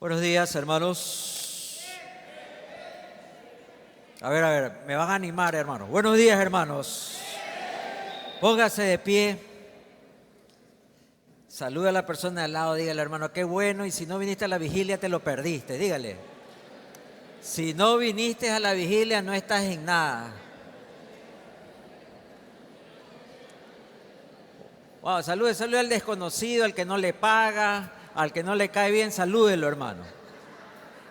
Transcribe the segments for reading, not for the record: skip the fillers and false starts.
Buenos días, hermanos. A ver, me van a animar, hermanos. Buenos días, hermanos. Póngase de pie. Saluda a la persona de al lado, dígale, hermano, qué bueno. Y si no viniste a la vigilia, te lo perdiste, dígale. Si no viniste a la vigilia, no estás en nada. Wow, salude al desconocido, al que no le paga, al que no le cae bien, salúdelo, hermano.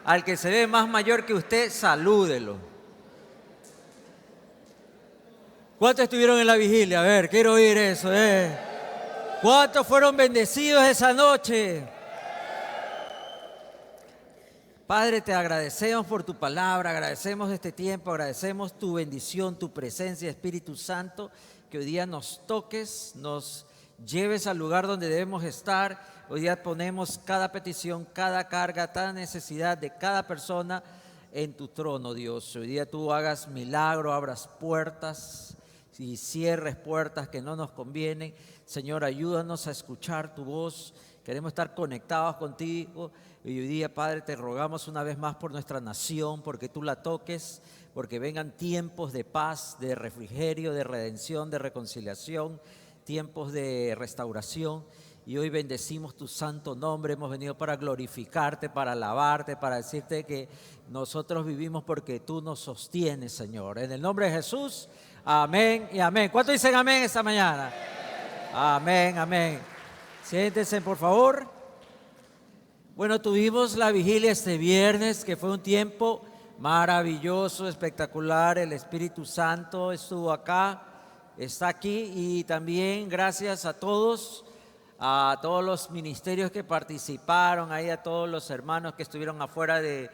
Al que se ve más mayor que usted, salúdelo. ¿Cuántos estuvieron en la vigilia? A ver, quiero oír eso, ¿Cuántos fueron bendecidos esa noche? Padre, te agradecemos por tu palabra, agradecemos este tiempo, agradecemos tu bendición, tu presencia, Espíritu Santo, que hoy día nos toques, nos lleves al lugar donde debemos estar. Hoy día ponemos cada petición, cada carga, cada necesidad de cada persona en tu trono, Dios. Hoy día tú hagas milagro, abras puertas y cierres puertas que no nos convienen. Señor, ayúdanos a escuchar tu voz. Queremos estar conectados contigo. Y hoy día, Padre, te rogamos una vez más por nuestra nación, porque tú la toques, porque vengan tiempos de paz, de refrigerio, de redención, de reconciliación, tiempos de restauración. Y hoy bendecimos tu santo nombre. Hemos venido para glorificarte, para alabarte, para decirte que nosotros vivimos porque tú nos sostienes, Señor. En el nombre de Jesús, amén y amén. ¿Cuántos dicen amén esta mañana? Amén, amén. Siéntense, por favor. Bueno, tuvimos la vigilia este viernes, que fue un tiempo maravilloso, espectacular. El Espíritu Santo estuvo acá, está aquí, y también gracias a todos los ministerios que participaron, ahí a todos los hermanos que estuvieron afuera de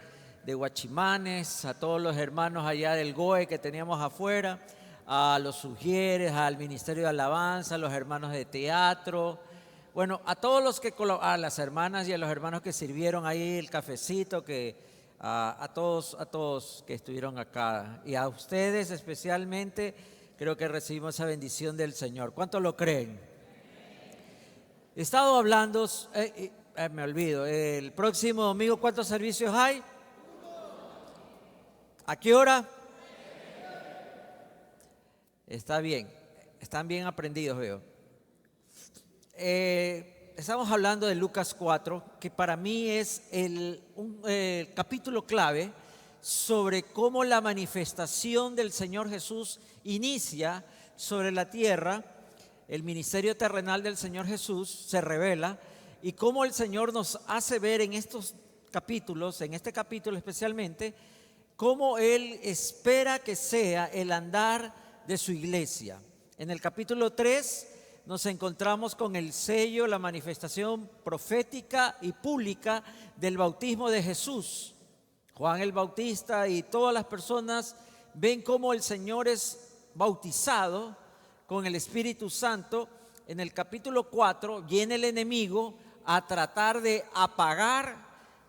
Guachimanes, a todos los hermanos allá del GOE que teníamos afuera, a los sugieres, al Ministerio de Alabanza, a los hermanos de teatro. Bueno, a todos los que, a las hermanas y a los hermanos que sirvieron ahí el cafecito, a todos que estuvieron acá, y a ustedes especialmente, creo que recibimos esa bendición del Señor. ¿Cuántos lo creen? He estado hablando, me olvido, el próximo domingo, ¿cuántos servicios hay? ¿A qué hora? Está bien, están bien aprendidos, veo. Estamos hablando de Lucas 4, que para mí es el capítulo clave sobre cómo la manifestación del Señor Jesús inicia sobre la tierra. El ministerio terrenal del Señor Jesús se revela, y cómo el Señor nos hace ver en estos capítulos, en este capítulo especialmente, cómo Él espera que sea el andar de su iglesia. En el capítulo 3 nos encontramos con el sello, la manifestación profética y pública del bautismo de Jesús. Juan el Bautista y todas las personas ven cómo el Señor es bautizado con el Espíritu Santo. En el capítulo 4 viene el enemigo a tratar de apagar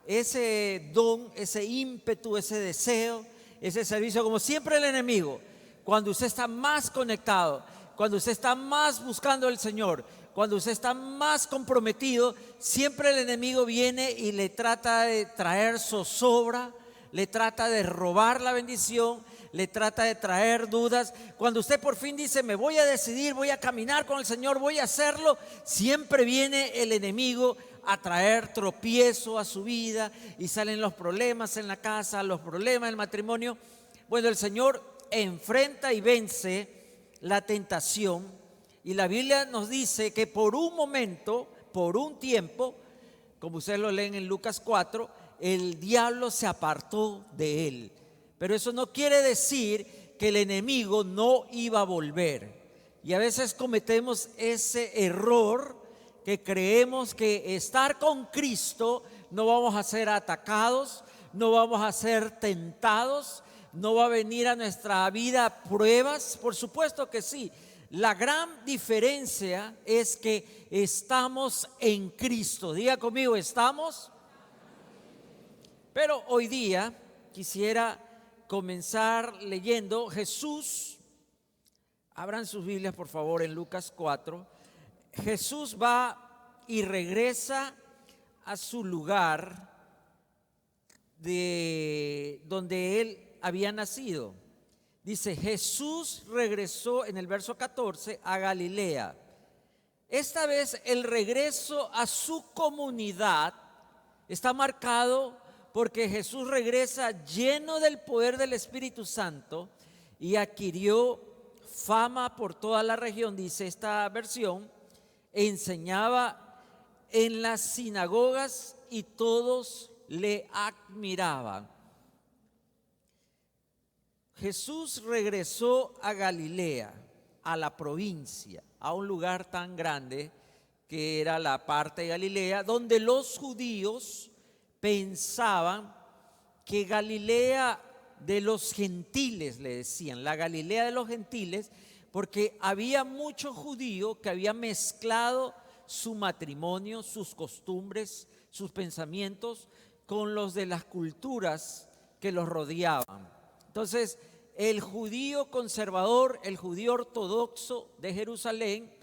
ese don, ese ímpetu, ese deseo, ese servicio, como siempre el enemigo. Cuando usted está más conectado, cuando usted está más buscando al Señor, cuando usted está más comprometido, siempre el enemigo viene y le trata de traer zozobra, le trata de robar la bendición, le trata de traer dudas. Cuando usted por fin dice, me voy a decidir, voy a caminar con el Señor, voy a hacerlo, siempre viene el enemigo a traer tropiezo a su vida, y salen los problemas en la casa, los problemas en el matrimonio. Bueno, el Señor enfrenta y vence la tentación, y la Biblia nos dice que por un momento, por un tiempo, como ustedes lo leen en Lucas 4, el diablo se apartó de él. Pero eso no quiere decir que el enemigo no iba a volver. Y a veces cometemos ese error, que creemos que estar con Cristo no vamos a ser atacados, no vamos a ser tentados, no va a venir a nuestra vida pruebas. Por supuesto que sí. La gran diferencia es que estamos en Cristo. Diga conmigo, estamos. Pero hoy día quisiera comenzar leyendo Jesús. Abran sus Biblias, por favor, en Lucas 4. Jesús va y regresa a su lugar de donde él había nacido. Dice, Jesús regresó en el verso 14 a Galilea. Esta vez el regreso a su comunidad está marcado porque Jesús regresa lleno del poder del Espíritu Santo y adquirió fama por toda la región, dice esta versión. Enseñaba en las sinagogas y todos le admiraban. Jesús regresó a Galilea, a la provincia, a un lugar tan grande que era la parte de Galilea, donde los judíos pensaban que Galilea de los gentiles, le decían, la Galilea de los gentiles, porque había muchos judíos que habían mezclado su matrimonio, sus costumbres, sus pensamientos con los de las culturas que los rodeaban. Entonces, el judío conservador, el judío ortodoxo de Jerusalén,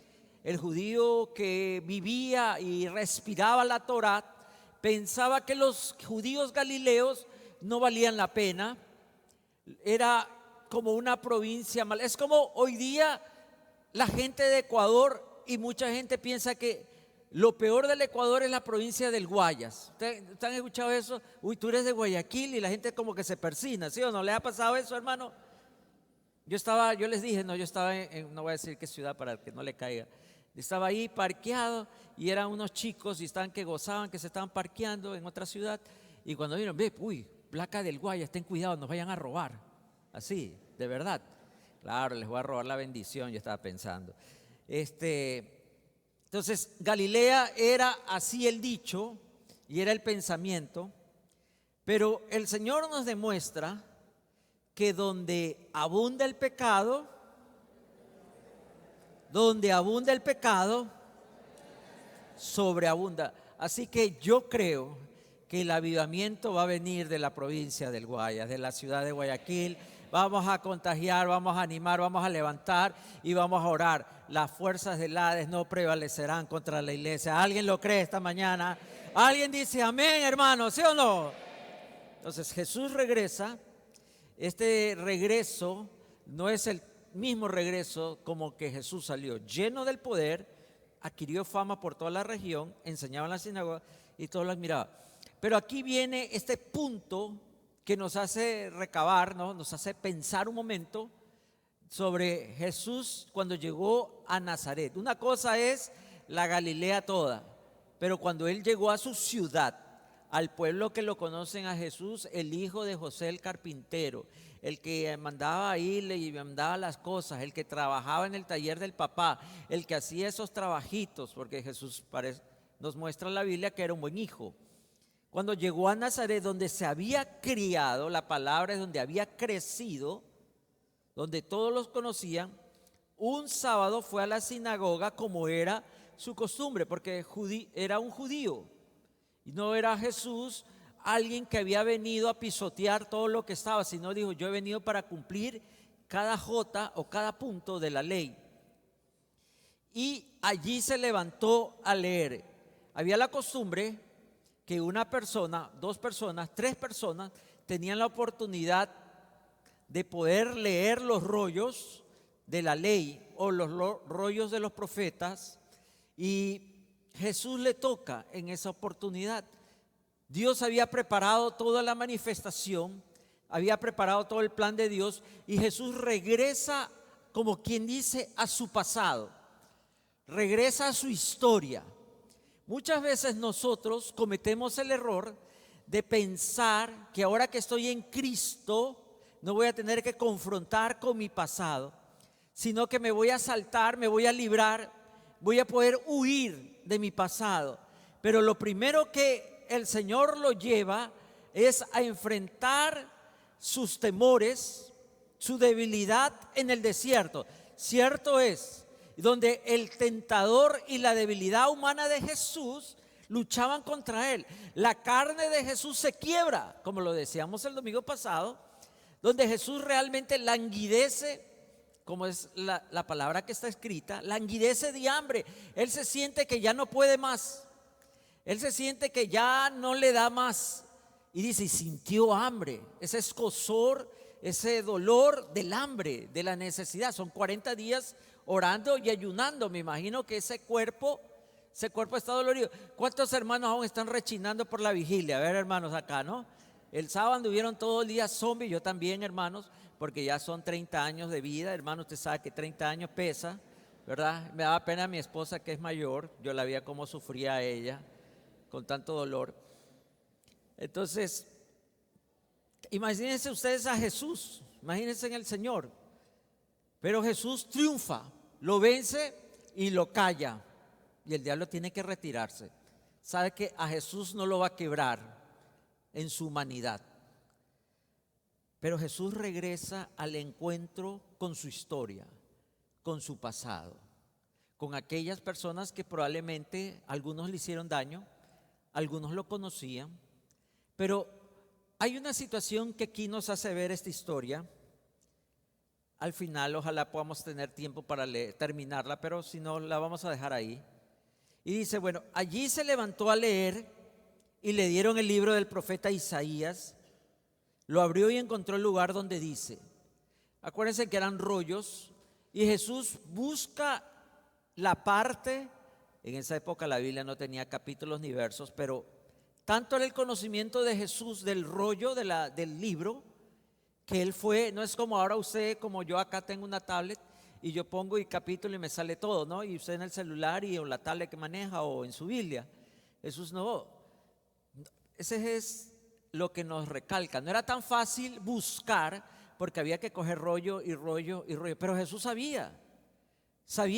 el judío que vivía y respiraba la Torá, pensaba que los judíos galileos no valían la pena. Era como una provincia mal. Es como hoy día la gente de Ecuador, y mucha gente piensa que lo peor del Ecuador es la provincia del Guayas. ¿Ustedes han escuchado eso? Uy, tú eres de Guayaquil, y la gente como que se persina, ¿sí o no? ¿Le ha pasado eso, hermano? Yo les dije, no, yo estaba no voy a decir qué ciudad para que no le caiga. Estaba ahí parqueado y eran unos chicos y estaban que gozaban, que se estaban parqueando en otra ciudad. Y cuando vieron, uy, placa del Guayas, ten cuidado, nos vayan a robar. Así, de verdad. Claro, les voy a robar la bendición, yo estaba pensando. Entonces, Galilea era así el dicho y era el pensamiento, pero el Señor nos demuestra que donde abunda el pecado, sobreabunda. Así que yo creo que el avivamiento va a venir de la provincia del Guayas, de la ciudad de Guayaquil. Vamos a contagiar, vamos a animar, vamos a levantar y vamos a orar. Las fuerzas del Hades no prevalecerán contra la iglesia. ¿Alguien lo cree esta mañana? ¿Alguien dice amén, hermano? ¿Sí o no? Entonces Jesús regresa. Este regreso no es el mismo regreso como que Jesús salió lleno del poder, adquirió fama por toda la región, enseñaba en la sinagoga y todos lo admiraban. Pero aquí viene este punto que nos hace recabar, ¿no? Nos hace pensar un momento sobre Jesús cuando llegó a Nazaret. Una cosa es la Galilea toda, pero cuando él llegó a su ciudad, al pueblo que lo conocen a Jesús, el hijo de José el carpintero, el que mandaba ahí y mandaba las cosas, el que trabajaba en el taller del papá, el que hacía esos trabajitos, porque Jesús nos muestra en la Biblia que era un buen hijo. Cuando llegó a Nazaret, donde se había criado, la palabra es donde había crecido, donde todos los conocían, un sábado fue a la sinagoga como era su costumbre, porque era un judío. Y no era Jesús alguien que había venido a pisotear todo lo que estaba, sino dijo, yo he venido para cumplir cada jota o cada punto de la ley. Y allí se levantó a leer. Había la costumbre que una persona, 2 personas, 3 personas tenían la oportunidad de poder leer los rollos de la ley o los rollos de los profetas, y Jesús le toca en esa oportunidad. Dios había preparado toda la manifestación, había preparado todo el plan de Dios, y Jesús regresa, como quien dice, a su pasado, regresa a su historia. Muchas veces nosotros cometemos el error de pensar que ahora que estoy en Cristo no voy a tener que confrontar con mi pasado, sino que me voy a saltar, me voy a librar, voy a poder huir de mi pasado. Pero lo primero que el Señor lo lleva es a enfrentar sus temores, su debilidad en el desierto. Cierto es, donde el tentador y la debilidad humana de Jesús luchaban contra él. La carne de Jesús se quiebra, como lo decíamos el domingo pasado, donde Jesús realmente languidece, como es la palabra que está escrita, languidece de hambre. Él se siente que ya no puede más, él se siente que ya no le da más, Y dice, y sintió hambre, ese escozor, ese dolor del hambre, de la necesidad. Son 40 días orando y ayunando. Me imagino que ese cuerpo está dolorido. ¿Cuántos hermanos aún están rechinando por la vigilia? A ver, hermanos, acá, ¿no? El sábado anduvieron todo el día zombie, yo también, hermanos, porque ya son 30 años de vida. Hermano, usted sabe que 30 años pesa, ¿verdad? Me daba pena a mi esposa, que es mayor. Yo la veía cómo sufría ella con tanto dolor. Entonces, imagínense ustedes a Jesús, imagínense en el Señor. Pero Jesús triunfa, lo vence y lo calla. Y el diablo tiene que retirarse. Sabe que a Jesús no lo va a quebrar en su humanidad. Pero Jesús regresa al encuentro con su historia, con su pasado, con aquellas personas que probablemente algunos le hicieron daño, algunos lo conocían. Pero hay una situación que aquí nos hace ver esta historia. Al final, ojalá podamos tener tiempo para terminarla, pero si no, la vamos a dejar ahí. Y dice, bueno, allí se levantó a leer y le dieron el libro del profeta Isaías. Lo abrió y encontró el lugar donde dice, acuérdense que eran rollos, y Jesús busca la parte, en esa época la Biblia no tenía capítulos ni versos, pero tanto era el conocimiento de Jesús del rollo del libro, que él fue, no es como ahora usted, como yo acá tengo una tablet y yo pongo el capítulo y me sale todo, ¿no? Y usted en el celular y en la tablet que maneja o en su Biblia. Jesús no. Ese es lo que nos recalca. No era tan fácil buscar porque había que coger rollo y rollo y rollo. Pero Jesús sabía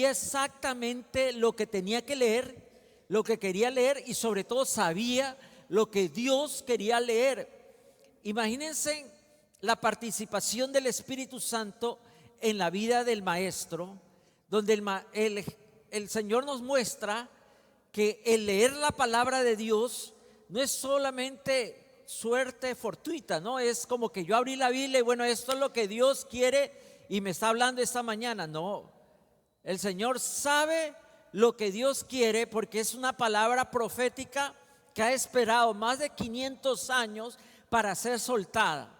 exactamente lo que tenía que leer, lo que quería leer y sobre todo sabía lo que Dios quería leer. Imagínense la participación del Espíritu Santo en la vida del maestro, donde el Señor nos muestra que el leer la palabra de Dios no es solamente suerte fortuita, no es como que yo abrí la Biblia y bueno, esto es lo que Dios quiere y me está hablando esta mañana. No, el Señor sabe lo que Dios quiere porque es una palabra profética que ha esperado más de 500 años para ser soltada.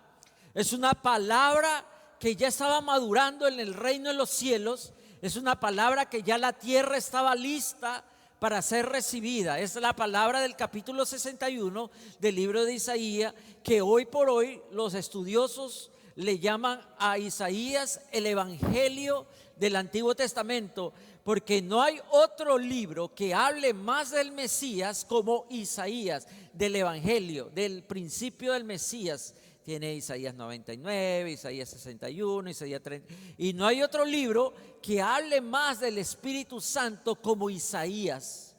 Es una palabra que ya estaba madurando en el reino de los cielos. Es una palabra que ya la tierra estaba lista para ser recibida. Es la palabra del capítulo 61 del libro de Isaías, que hoy por hoy los estudiosos le llaman a Isaías el Evangelio del Antiguo Testamento, porque no hay otro libro que hable más del Mesías como Isaías, del Evangelio, del principio del Mesías. Tiene Isaías 99, Isaías 61, Isaías 30. Y no hay otro libro que hable más del Espíritu Santo como Isaías.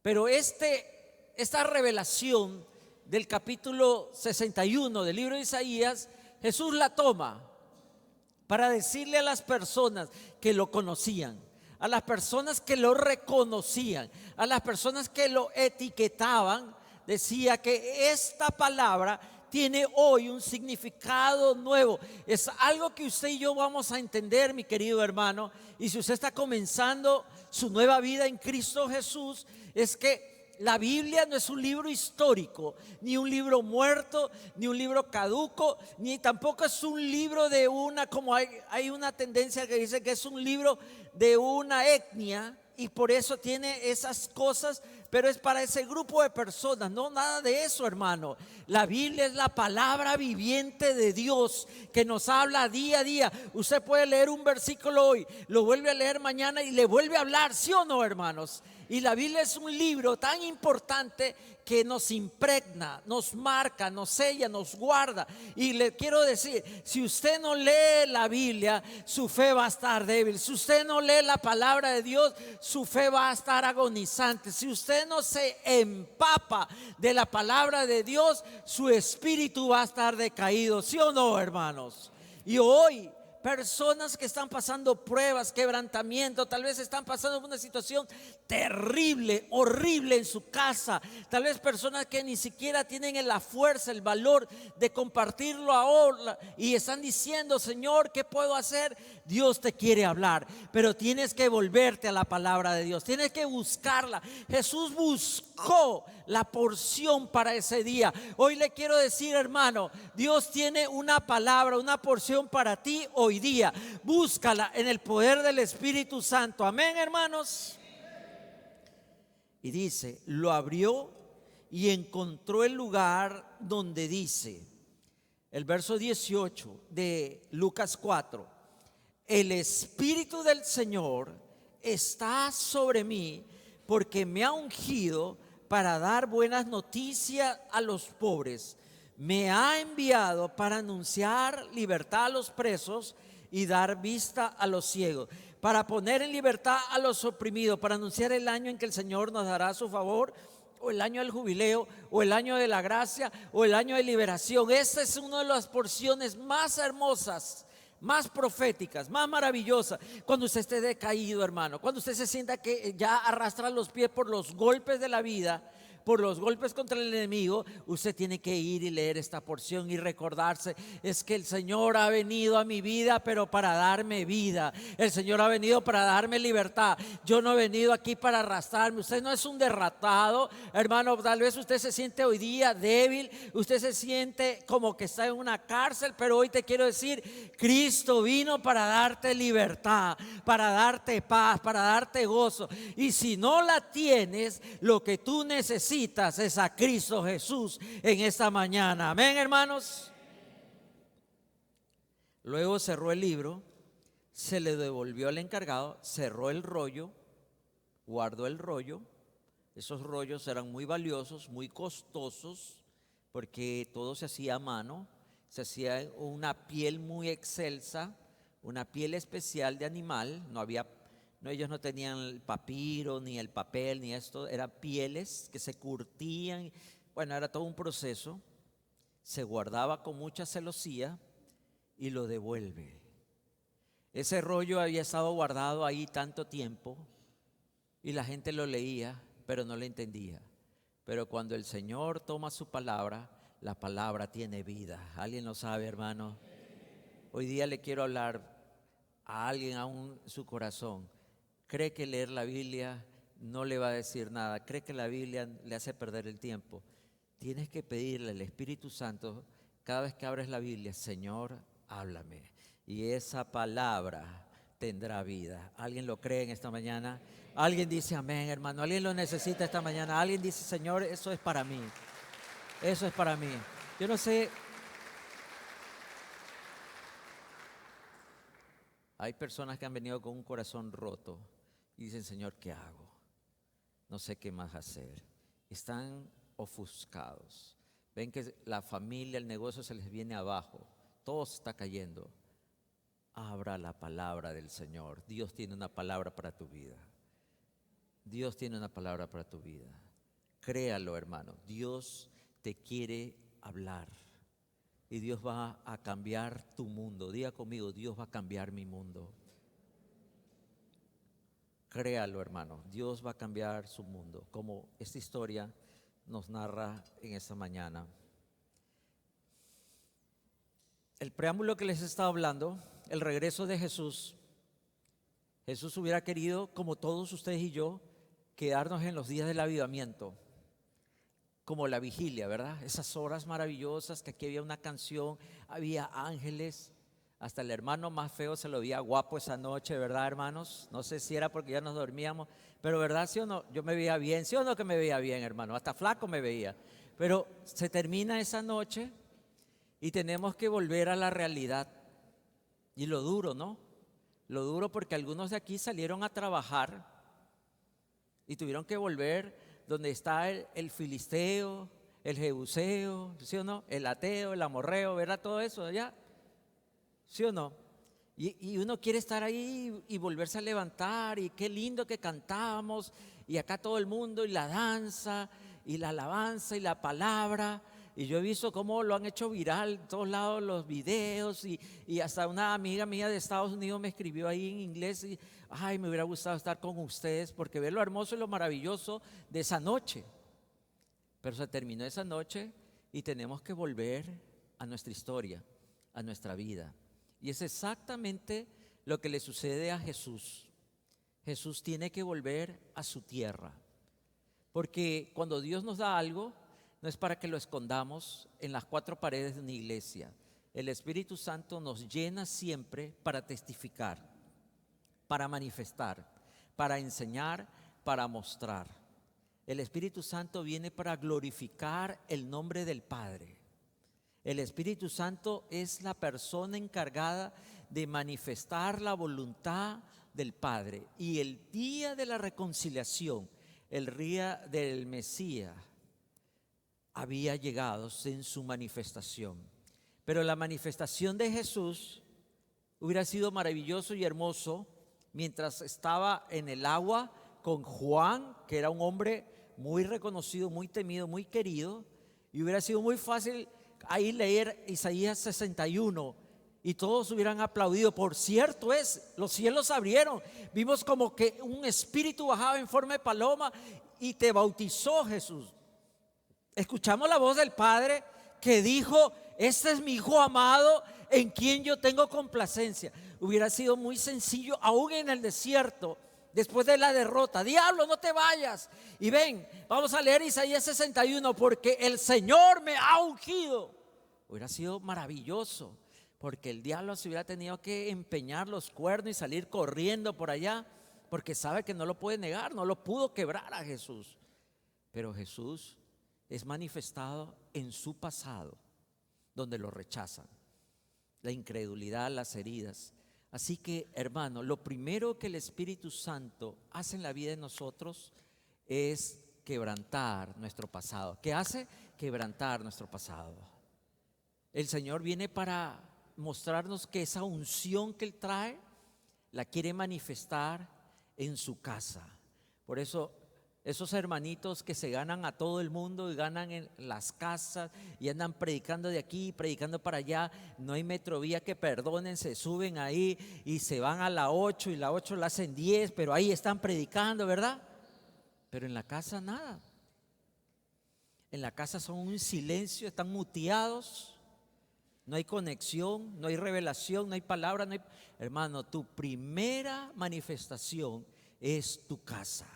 Pero esta revelación del capítulo 61 del libro de Isaías, Jesús la toma para decirle a las personas que lo conocían, a las personas que lo reconocían, a las personas que lo etiquetaban, decía que esta palabra tiene hoy un significado nuevo. Es algo que usted y yo vamos a entender, mi querido hermano. Y si usted está comenzando su nueva vida en Cristo Jesús, es que la Biblia no es un libro histórico, ni un libro muerto, ni un libro caduco, ni tampoco es un libro de como hay una tendencia que dice que es un libro de una etnia y por eso tiene esas cosas, pero es para ese grupo de personas. No, nada de eso, hermano. La Biblia es la palabra viviente de Dios que nos habla día a día. Usted puede leer un versículo hoy, lo vuelve a leer mañana y le vuelve a hablar, ¿sí o no, hermanos? Y la Biblia es un libro tan importante que nos impregna, nos marca, nos sella, nos guarda. Y le quiero decir, si usted no lee la Biblia, su fe va a estar débil. Si usted no lee la palabra de Dios, su fe va a estar agonizante. Si usted no se empapa de la palabra de Dios, su espíritu va a estar decaído. ¿Sí o no, hermanos? Y hoy personas que están pasando pruebas, quebrantamiento, tal vez están pasando por una situación terrible, horrible en su casa, tal vez personas que ni siquiera tienen la fuerza, el valor de compartirlo ahora y están diciendo: Señor, ¿qué puedo hacer? Dios te quiere hablar, pero tienes que volverte a la palabra de Dios, tienes que buscarla. Jesús buscó la porción para ese día. Hoy le quiero decir, hermano, Dios tiene una palabra, una porción para ti hoy día. Búscala en el poder del Espíritu Santo. Amén, hermanos. Y dice, lo abrió y encontró el lugar donde dice, el verso 18 de Lucas 4: el Espíritu del Señor está sobre mí, porque me ha ungido para dar buenas noticias a los pobres. Me ha enviado para anunciar libertad a los presos y dar vista a los ciegos, para poner en libertad a los oprimidos, para anunciar el año en que el Señor nos dará su favor, o el año del jubileo, o el año de la gracia, o el año de liberación. Esta es una de las porciones más hermosas, más proféticas, más maravillosas. Cuando usted esté decaído, hermano, cuando usted se sienta que ya arrastra los pies por los golpes de la vida, por los golpes contra el enemigo, usted tiene que ir y leer esta porción y recordarse: es que el Señor ha venido a mi vida, pero para darme vida. El Señor ha venido para darme libertad. Yo no he venido aquí para arrastrarme. Usted no es un derrotado, hermano. Tal vez usted se siente hoy día débil, usted se siente como que está en una cárcel, pero hoy te quiero decir: Cristo vino para darte libertad, para darte paz, para darte gozo. Y si no la tienes, lo que tú necesitas es a Cristo Jesús en esta mañana. Amén, hermanos. Luego cerró el libro, se le devolvió al encargado, cerró el rollo, guardó el rollo. Esos rollos eran muy valiosos, muy costosos, porque todo se hacía a mano, se hacía una piel muy excelsa, una piel especial de animal. Ellos no tenían el papiro, ni el papel, ni esto. Eran pieles que se curtían. Bueno, era todo un proceso. Se guardaba con mucha celosía y lo devuelve. Ese rollo había estado guardado ahí tanto tiempo y la gente lo leía, pero no lo entendía. Pero cuando el Señor toma su palabra, la palabra tiene vida. ¿Alguien lo sabe, hermano? Hoy día le quiero hablar a alguien aún en su corazón. Cree que leer la Biblia no le va a decir nada. Cree que la Biblia le hace perder el tiempo. Tienes que pedirle al Espíritu Santo cada vez que abres la Biblia: Señor, háblame. Y esa palabra tendrá vida. ¿Alguien lo cree en esta mañana? Alguien dice amén, hermano. ¿Alguien lo necesita esta mañana? Alguien dice: Señor, eso es para mí. Eso es para mí. Yo no sé. Hay personas que han venido con un corazón roto y dicen: Señor, ¿qué hago? No sé qué más hacer. Están ofuscados. Ven que la familia, el negocio se les viene abajo. Todo se está cayendo. Abra la palabra del Señor. Dios tiene una palabra para tu vida. Dios tiene una palabra para tu vida. Créalo, hermano. Dios te quiere hablar. Y Dios va a cambiar tu mundo. Diga conmigo: Dios va a cambiar mi mundo. Créalo, hermano. Dios va a cambiar su mundo, como esta historia nos narra en esta mañana. El preámbulo que les he estado hablando, el regreso de Jesús. Jesús hubiera querido, como todos ustedes y yo, quedarnos en los días del avivamiento, como la vigilia, ¿verdad? Esas horas maravillosas que aquí había una canción, había ángeles. Hasta el hermano más feo se lo veía guapo esa noche, ¿verdad, hermanos? No sé si era porque ya nos dormíamos, pero ¿verdad, sí o no? Yo me veía bien, ¿sí o no que me veía bien, hermano? Hasta flaco me veía. Pero se termina esa noche y tenemos que volver a la realidad. Y lo duro, ¿no? Lo duro, porque algunos de aquí salieron a trabajar y tuvieron que volver donde está el filisteo, el jebuseo, ¿sí o no? El ateo, el amorreo, ¿verdad? Todo eso allá. ¿Sí o no? Y uno quiere estar ahí y volverse a levantar, y qué lindo que cantamos, y acá todo el mundo, y la danza, y la alabanza, y la palabra, Y yo he visto cómo lo han hecho viral en todos lados los videos y hasta una amiga mía de Estados Unidos me escribió ahí en inglés y ay, me hubiera gustado estar con ustedes porque ver lo hermoso y lo maravilloso de esa noche. Pero se terminó esa noche y tenemos que volver a nuestra historia, a nuestra vida. Y es exactamente lo que le sucede a Jesús. Jesús tiene que volver a su tierra. Porque cuando Dios nos da algo, no es para que lo escondamos en las cuatro paredes de una iglesia. El Espíritu Santo nos llena siempre para testificar, para manifestar, para enseñar, para mostrar. El Espíritu Santo viene para glorificar el nombre del Padre. El Espíritu Santo es la persona encargada de manifestar la voluntad del Padre. Y el día de la reconciliación, el día del Mesías, había llegado en su manifestación. Pero la manifestación de Jesús hubiera sido maravilloso y hermoso mientras estaba en el agua con Juan, que era un hombre muy reconocido, muy temido, muy querido, y hubiera sido muy fácil ahí leer Isaías 61 y todos hubieran aplaudido. Por cierto los cielos abrieron, vimos como que un espíritu bajaba en forma de paloma y te bautizó Jesús. Escuchamos la voz del Padre que dijo: este es mi Hijo amado en quien yo tengo complacencia. Hubiera sido muy sencillo, aún en el desierto, después de la derrota: diablo, no te vayas. Y ven, vamos a leer Isaías 61, porque el Señor me ha ungido. Hubiera sido maravilloso, porque el diablo se hubiera tenido que empeñar los cuernos y salir corriendo por allá, porque sabe que no lo puede negar, no lo pudo quebrar a Jesús. Pero Jesús es manifestado en su pasado, donde lo rechazan, la incredulidad, las heridas. Así que, hermano, lo primero que el Espíritu Santo hace en la vida de nosotros es quebrantar nuestro pasado. ¿Qué hace? Quebrantar nuestro pasado. El Señor viene para mostrarnos que esa unción que Él trae la quiere manifestar en su casa. Por eso esos hermanitos que se ganan a todo el mundo y ganan en las casas y andan predicando de aquí, predicando para allá, no hay metrovía que perdonen, se suben ahí y se van a la 8 y la 8 la hacen 10, pero ahí están predicando, ¿verdad? Pero en la casa nada. En la casa son un silencio, están muteados, no hay conexión, no hay revelación, no hay palabra, no hay... Hermano, tu primera manifestación es tu casa.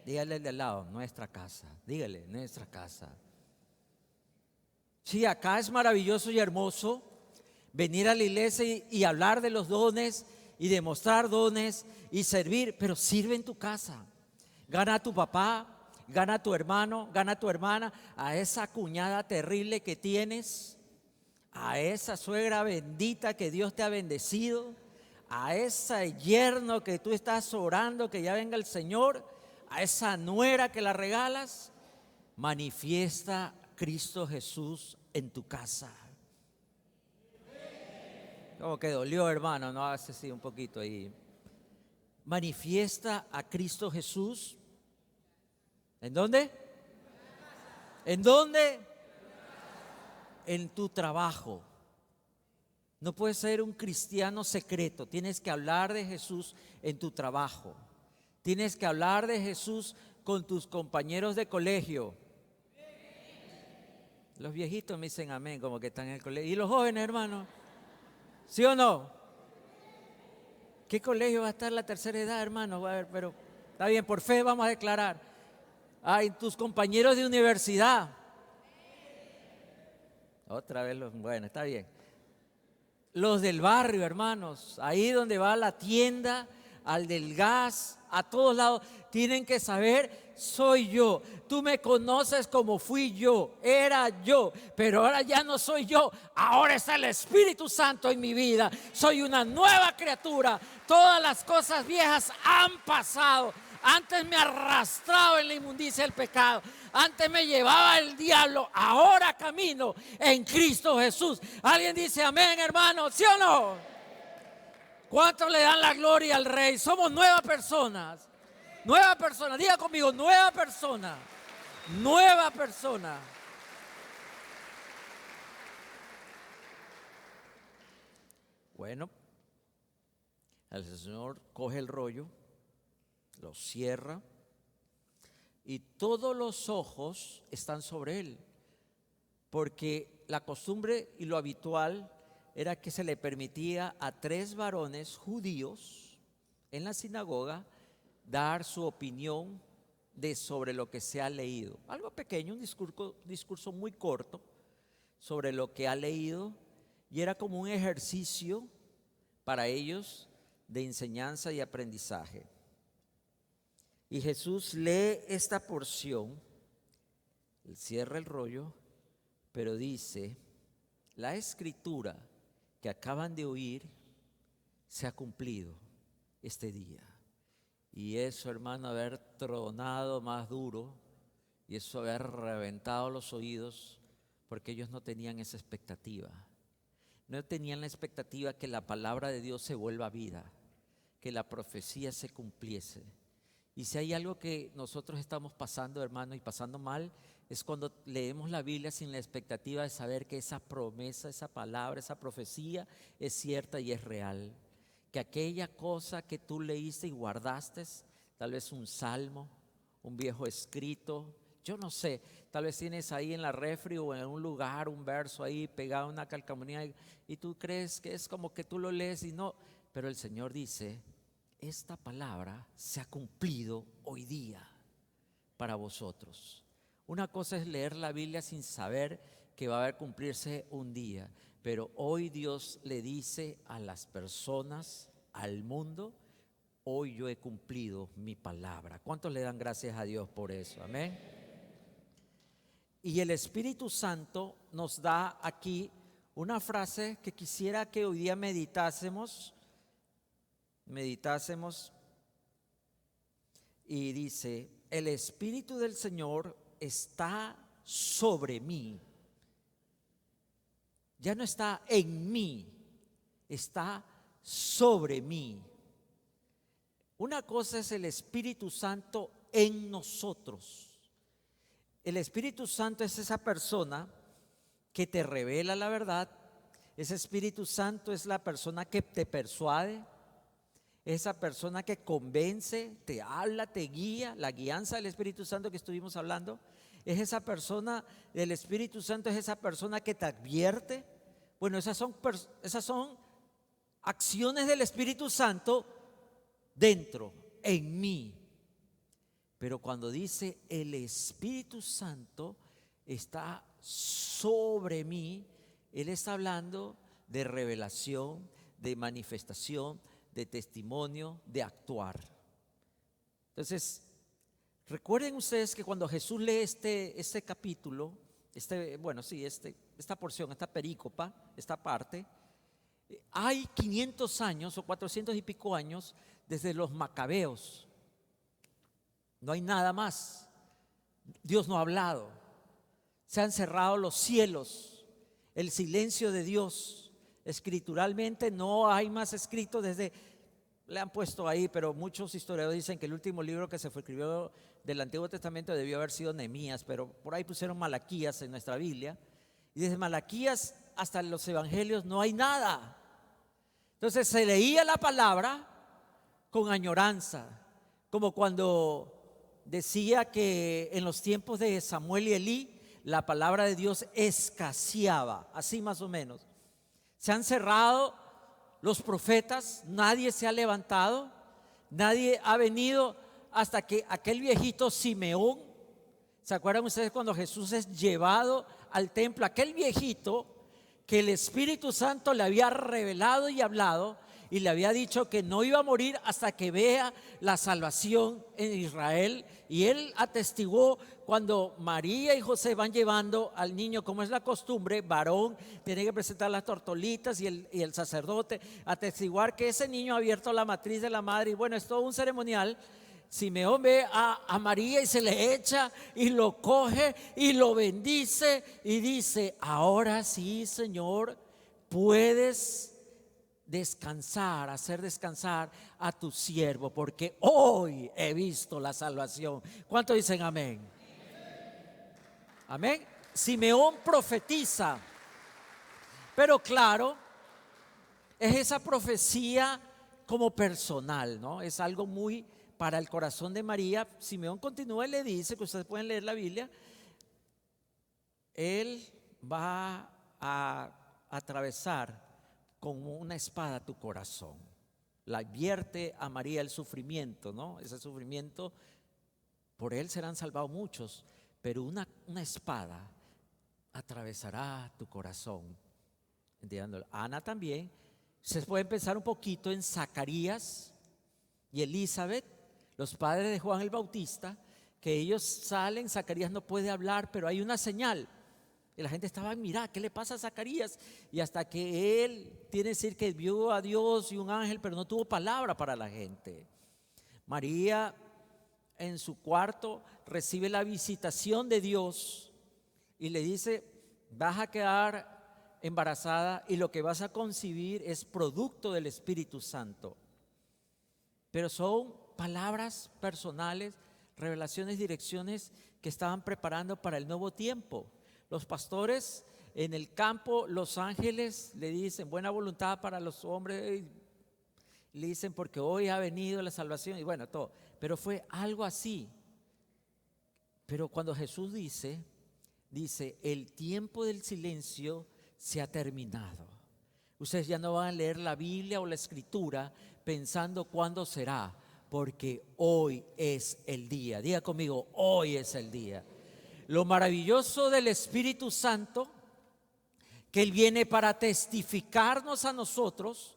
Dígale al de al lado: nuestra casa. Dígale: nuestra casa. Sí, acá es maravilloso y hermoso venir a la iglesia y hablar de los dones y demostrar dones y servir, pero sirve en tu casa. Gana a tu papá, gana a tu hermano, gana a tu hermana, a esa cuñada terrible que tienes, a esa suegra bendita que Dios te ha bendecido, a ese yerno que tú estás orando que ya venga el Señor, a esa nuera que la regalas. Manifiesta Cristo Jesús en tu casa. Como que dolió, hermano, no hace así un poquito ahí. Manifiesta a Cristo Jesús. ¿En dónde? ¿En dónde? En tu trabajo. No puedes ser un cristiano secreto. Tienes que hablar de Jesús en tu trabajo. Tienes que hablar de Jesús con tus compañeros de colegio. Los viejitos me dicen amén, como que están en el colegio. ¿Y los jóvenes, hermano? ¿Sí o no? ¿Qué colegio va a estar la tercera edad, hermano? A ver, pero está bien, por fe vamos a declarar. Ay, tus compañeros de universidad. Otra vez bueno, está bien. Los del barrio, hermanos, ahí donde va la tienda, al del gas, a todos lados, tienen que saber: soy yo. Tú me conoces como fui yo, era yo, pero ahora ya no soy yo, ahora está el Espíritu Santo en mi vida. Soy una nueva criatura, todas las cosas viejas han pasado. Antes me arrastraba en la inmundicia del pecado, antes me llevaba el diablo, ahora camino en Cristo Jesús. ¿Alguien dice amén, hermano? ¿Sí o no? ¿Cuántos le dan la gloria al Rey? Somos nuevas personas. Nueva persona, diga conmigo: nueva persona. nueva persona. Bueno, el Señor coge el rollo, lo cierra y todos los ojos están sobre él, porque la costumbre y lo habitual era que se le permitía a 3 varones judíos en la sinagoga dar su opinión sobre lo que se ha leído. Algo pequeño, un discurso muy corto sobre lo que ha leído, y era como un ejercicio para ellos de enseñanza y aprendizaje. Y Jesús lee esta porción, él cierra el rollo, pero dice: la escritura que acaban de oír se ha cumplido este día. Y eso, hermano, haber tronado más duro, y eso haber reventado los oídos, porque ellos no tenían esa expectativa. No tenían la expectativa que la palabra de Dios se vuelva vida, que la profecía se cumpliese. Y si hay algo que nosotros estamos pasando, hermano, y pasando mal, es cuando leemos la Biblia sin la expectativa de saber que esa promesa, esa palabra, esa profecía es cierta y es real. Que aquella cosa que tú leíste y guardaste, tal vez un salmo, un viejo escrito, yo no sé, tal vez tienes ahí en la refri o en un lugar un verso ahí pegado, una calcamonía, y tú crees que es como que tú lo lees y no, pero el Señor dice: esta palabra se ha cumplido hoy día para vosotros. Una cosa es leer la Biblia sin saber que va a cumplirse un día, pero hoy Dios le dice a las personas, al mundo: hoy yo he cumplido mi palabra. ¿Cuántos le dan gracias a Dios por eso? Amén. Y el Espíritu Santo nos da aquí una frase que quisiera que hoy día meditásemos, y dice: el Espíritu del Señor está sobre mí. Ya no está en mí, está sobre mí. Una cosa es el Espíritu Santo en nosotros. El Espíritu Santo es esa persona que te revela la verdad. Ese Espíritu Santo es la persona que te persuade, esa persona que convence, te habla, te guía. La guianza del Espíritu Santo que estuvimos hablando es esa persona. El Espíritu Santo es esa persona que te advierte. Bueno, esas son acciones del Espíritu Santo dentro, en mí. Pero cuando dice el Espíritu Santo está sobre mí, Él está hablando de revelación, de manifestación, de testimonio, de actuar. Entonces, recuerden ustedes que cuando Jesús lee este capítulo, esta porción, esta perícopa, esta parte, hay 500 años o 400 y pico años desde los macabeos. No hay nada más. Dios no ha hablado. Se han cerrado los cielos. El silencio de Dios. Escrituralmente no hay más escrito desde, le han puesto ahí, pero muchos historiadores dicen que el último libro que se escribió del Antiguo Testamento debió haber sido Nehemías, pero por ahí pusieron Malaquías en nuestra Biblia. Y desde Malaquías hasta los evangelios no hay nada. Entonces se leía la palabra con añoranza, como cuando decía que en los tiempos de Samuel y Elí la palabra de Dios escaseaba, así más o menos. Se han cerrado los profetas, nadie se ha levantado, nadie ha venido hasta que aquel viejito Simeón, ¿se acuerdan ustedes cuando Jesús es llevado al templo? Aquel viejito que el Espíritu Santo le había revelado y hablado y le había dicho que no iba a morir hasta que vea la salvación en Israel. Y él atestiguó cuando María y José van llevando al niño, como es la costumbre, varón, tiene que presentar las tortolitas y el sacerdote atestiguar que ese niño ha abierto la matriz de la madre. Y bueno, es todo un ceremonial. Simeón ve a María y se le echa y lo coge y lo bendice y dice: ahora sí, Señor, puedes descansar, hacer descansar a tu siervo, porque hoy he visto la salvación. ¿Cuántos dicen amén? Amén. Simeón profetiza, pero claro, es esa profecía como personal, ¿no? Es algo muy para el corazón de María. Simeón continúa y le dice, que ustedes pueden leer la Biblia, él va a atravesar como una espada tu corazón. La advierte a María el sufrimiento, ¿no? Ese sufrimiento, por él serán salvados muchos, pero una espada atravesará tu corazón. ¿Entiendes? Ana también. Ustedes pueden pensar un poquito en Zacarías y Elizabeth, los padres de Juan el Bautista, que ellos salen, Zacarías no puede hablar, pero hay una señal. Y la gente estaba, mira, ¿qué le pasa a Zacarías? Y hasta que él tiene que decir que vio a Dios y un ángel, pero no tuvo palabra para la gente. María en su cuarto recibe la visitación de Dios y le dice, vas a quedar embarazada y lo que vas a concebir es producto del Espíritu Santo. Pero son palabras personales, revelaciones, direcciones que estaban preparando para el nuevo tiempo. Los pastores en el campo, los ángeles le dicen buena voluntad para los hombres, le dicen porque hoy ha venido la salvación y bueno, todo. Pero fue algo así. Pero cuando Jesús dice, el tiempo del silencio se ha terminado. Ustedes ya no van a leer la Biblia o la Escritura pensando cuándo será, porque hoy es el día. Diga conmigo, hoy es el día. Lo maravilloso del Espíritu Santo, que Él viene para testificarnos a nosotros,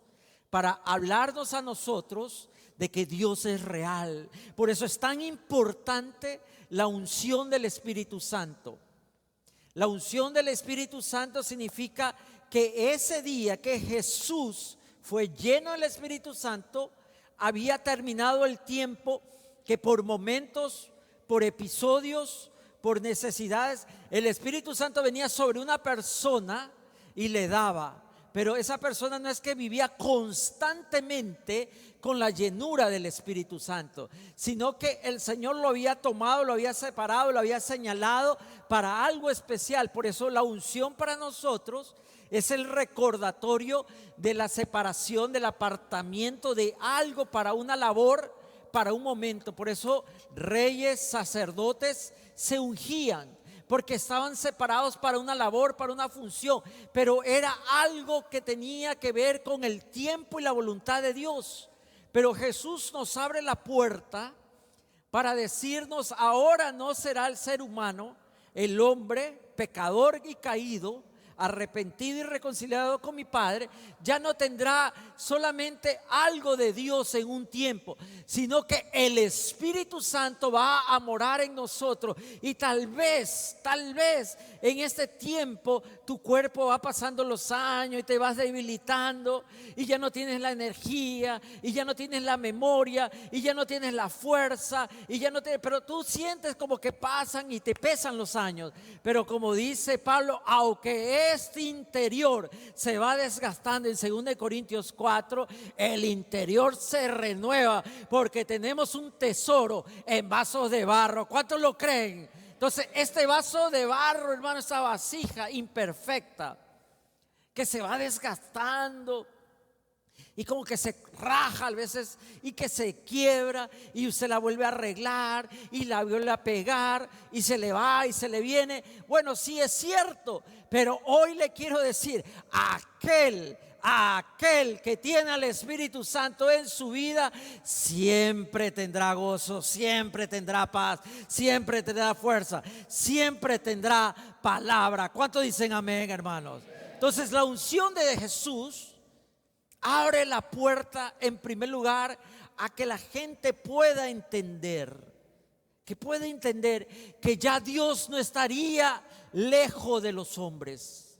para hablarnos a nosotros de que Dios es real. Por eso es tan importante la unción del Espíritu Santo. La unción del Espíritu Santo significa que ese día que Jesús fue lleno del Espíritu Santo, había terminado el tiempo que por momentos, por episodios, por necesidades, el Espíritu Santo venía sobre una persona y le daba. Pero esa persona no es que vivía constantemente con la llenura del Espíritu Santo, sino que el Señor lo había tomado, lo había separado, lo había señalado para algo especial. Por eso la unción para nosotros es el recordatorio de la separación, del apartamiento de algo para una labor, para un momento. Por eso reyes, sacerdotes se ungían, porque estaban separados para una labor, para una función, pero era algo que tenía que ver con el tiempo y la voluntad de Dios. Pero Jesús nos abre la puerta para decirnos, ahora no será el ser humano, el hombre pecador y caído, arrepentido y reconciliado con mi Padre, ya no tendrá solamente algo de Dios en un tiempo, sino que el Espíritu Santo va a morar en nosotros. Y tal vez en este tiempo tu cuerpo va pasando los años y te vas debilitando y ya no tienes la energía y ya no tienes la memoria y ya no tienes la fuerza y ya no tienes, pero tú sientes como que pasan y te pesan los años. Pero como dice Pablo, aunque este interior se va desgastando, en 2 Corintios 4, el interior se renueva porque tenemos un tesoro en vasos de barro. ¿Cuántos lo creen? Entonces este vaso de barro, hermano, esta vasija imperfecta que se va desgastando y como que se raja a veces y que se quiebra y usted la vuelve a arreglar y la vuelve a pegar y se le va y se le viene. Bueno, sí es cierto, pero hoy le quiero decir, aquel que tiene al Espíritu Santo en su vida siempre tendrá gozo, siempre tendrá paz, siempre tendrá fuerza, siempre tendrá palabra. ¿Cuántos dicen amén, hermanos? Entonces la unción de Jesús abre la puerta en primer lugar a que la gente pueda entender, que ya Dios no estaría lejos de los hombres.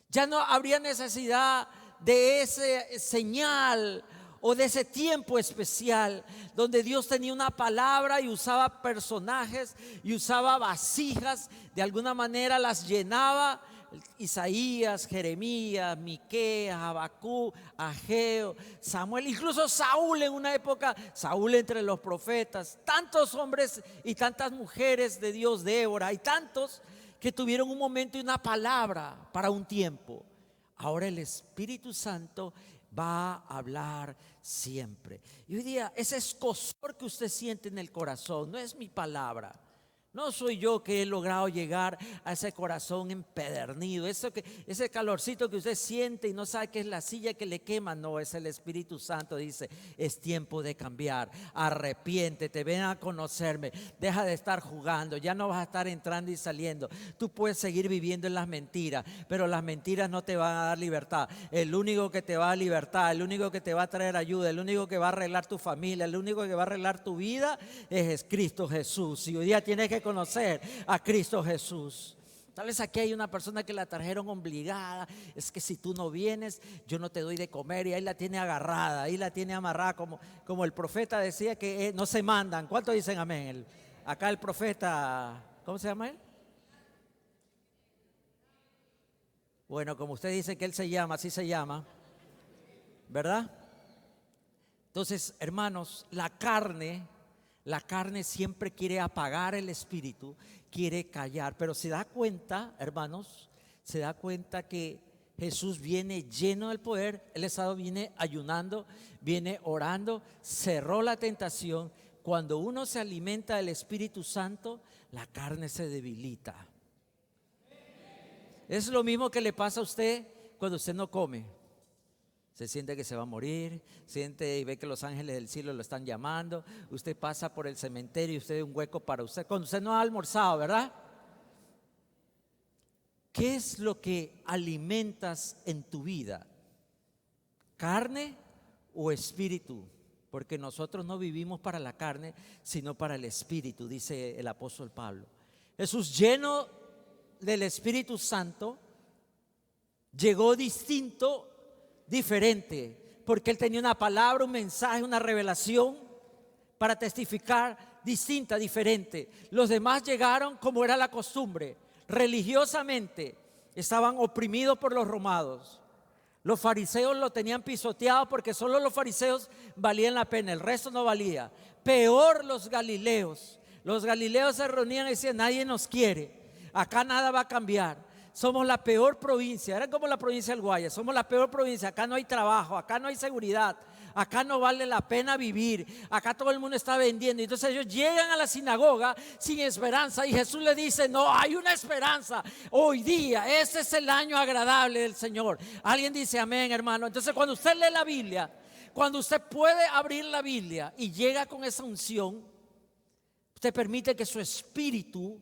Ya no habría necesidad de ese señal o de ese tiempo especial donde Dios tenía una palabra y usaba personajes y usaba vasijas, de alguna manera las llenaba. Isaías, Jeremías, Miqueas, Habacuc, Ageo, Samuel, incluso Saúl en una época, Saúl entre los profetas, tantos hombres y tantas mujeres de Dios, Débora, hay tantos que tuvieron un momento y una palabra para un tiempo. Ahora el Espíritu Santo va a hablar siempre. Y hoy día ese escozor que usted siente en el corazón no es mi palabra. No soy yo que he logrado llegar a ese corazón empedernido, ese calorcito que usted siente y no sabe que es la silla que le quema. No, es el Espíritu Santo. Dice, es tiempo de cambiar, arrepiéntete, ven a conocerme, deja de estar jugando, ya no vas a estar entrando y saliendo. Tú puedes seguir viviendo en las mentiras, pero las mentiras no te van a dar libertad. El único que te va a dar libertad, el único que te va a traer ayuda, el único que va a arreglar tu familia, el único que va a arreglar tu vida es Cristo Jesús. Y hoy día tienes que conocer a Cristo Jesús. Tal vez aquí hay una persona que la trajeron obligada. Es que si tú no vienes, yo no te doy de comer. Y ahí la tiene agarrada, ahí la tiene amarrada, como el profeta decía que no se mandan. ¿Cuántos dicen amén? Acá el profeta, ¿cómo se llama él? Bueno, como ustedes dicen que él se llama, así se llama, ¿verdad? Entonces, hermanos, la carne siempre quiere apagar el espíritu, quiere callar. Pero se da cuenta, hermanos, se da cuenta que Jesús viene lleno del poder. El Estado viene ayunando, viene orando, cerró la tentación. Cuando uno se alimenta del Espíritu Santo, la carne se debilita. Es lo mismo que le pasa a usted cuando usted no come. Se siente que se va a morir, siente y ve que los ángeles del cielo lo están llamando. Usted pasa por el cementerio y usted ve un hueco para usted. Cuando usted no ha almorzado, ¿verdad? ¿Qué es lo que alimentas en tu vida? ¿Carne o espíritu? Porque nosotros no vivimos para la carne, sino para el espíritu, dice el apóstol Pablo. Jesús, lleno del Espíritu Santo, llegó distinto, diferente, porque él tenía una palabra, un mensaje, una revelación para testificar distinta, diferente. Los demás llegaron como era la costumbre, religiosamente. Estaban oprimidos por los romanos. Los fariseos lo tenían pisoteado porque solo los fariseos valían la pena, el resto no valía. Peor los galileos. Los galileos se reunían y decían, nadie nos quiere, acá nada va a cambiar. Somos la peor provincia, era como la provincia del Guayas, somos la peor provincia, acá no hay trabajo, acá no hay seguridad, acá no vale la pena vivir, acá todo el mundo está vendiendo. Entonces ellos llegan a la sinagoga sin esperanza y Jesús les dice, no, hay una esperanza hoy día, este es el año agradable del Señor. Alguien dice amén, hermano. Entonces cuando usted lee la Biblia, cuando usted puede abrir la Biblia y llega con esa unción, usted permite que su espíritu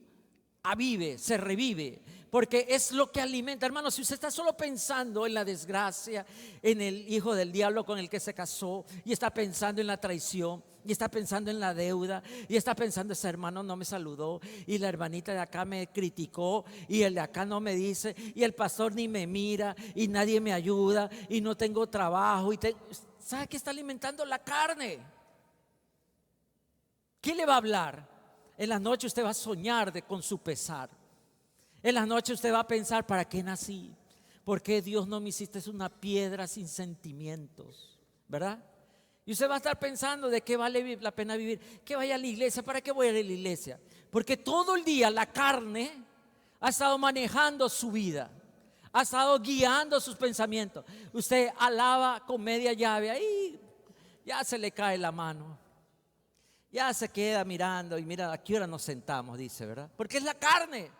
avive, se revive, porque es lo que alimenta. Hermano, si usted está solo pensando en la desgracia, en el hijo del diablo con el que se casó, y está pensando en la traición, y está pensando en la deuda, y está pensando, ese hermano no me saludó, y la hermanita de acá me criticó, y el de acá no me dice, y el pastor ni me mira, y nadie me ayuda, y no tengo trabajo, ¿sabe qué está alimentando? La carne. ¿Quién le va a hablar? En la noche usted va a soñar con su pesar. En la noche usted va a pensar, ¿para qué nací? ¿Por qué Dios no me hiciste una piedra sin sentimientos? ¿Verdad? Y usted va a estar pensando de qué vale la pena vivir. Que vaya a la iglesia, ¿para qué voy a ir a la iglesia? Porque todo el día la carne ha estado manejando su vida, ha estado guiando sus pensamientos. Usted alaba con media llave, ahí ya se le cae la mano. Ya se queda mirando y mira, ¿a qué hora nos sentamos? Dice, ¿verdad? Porque es la carne.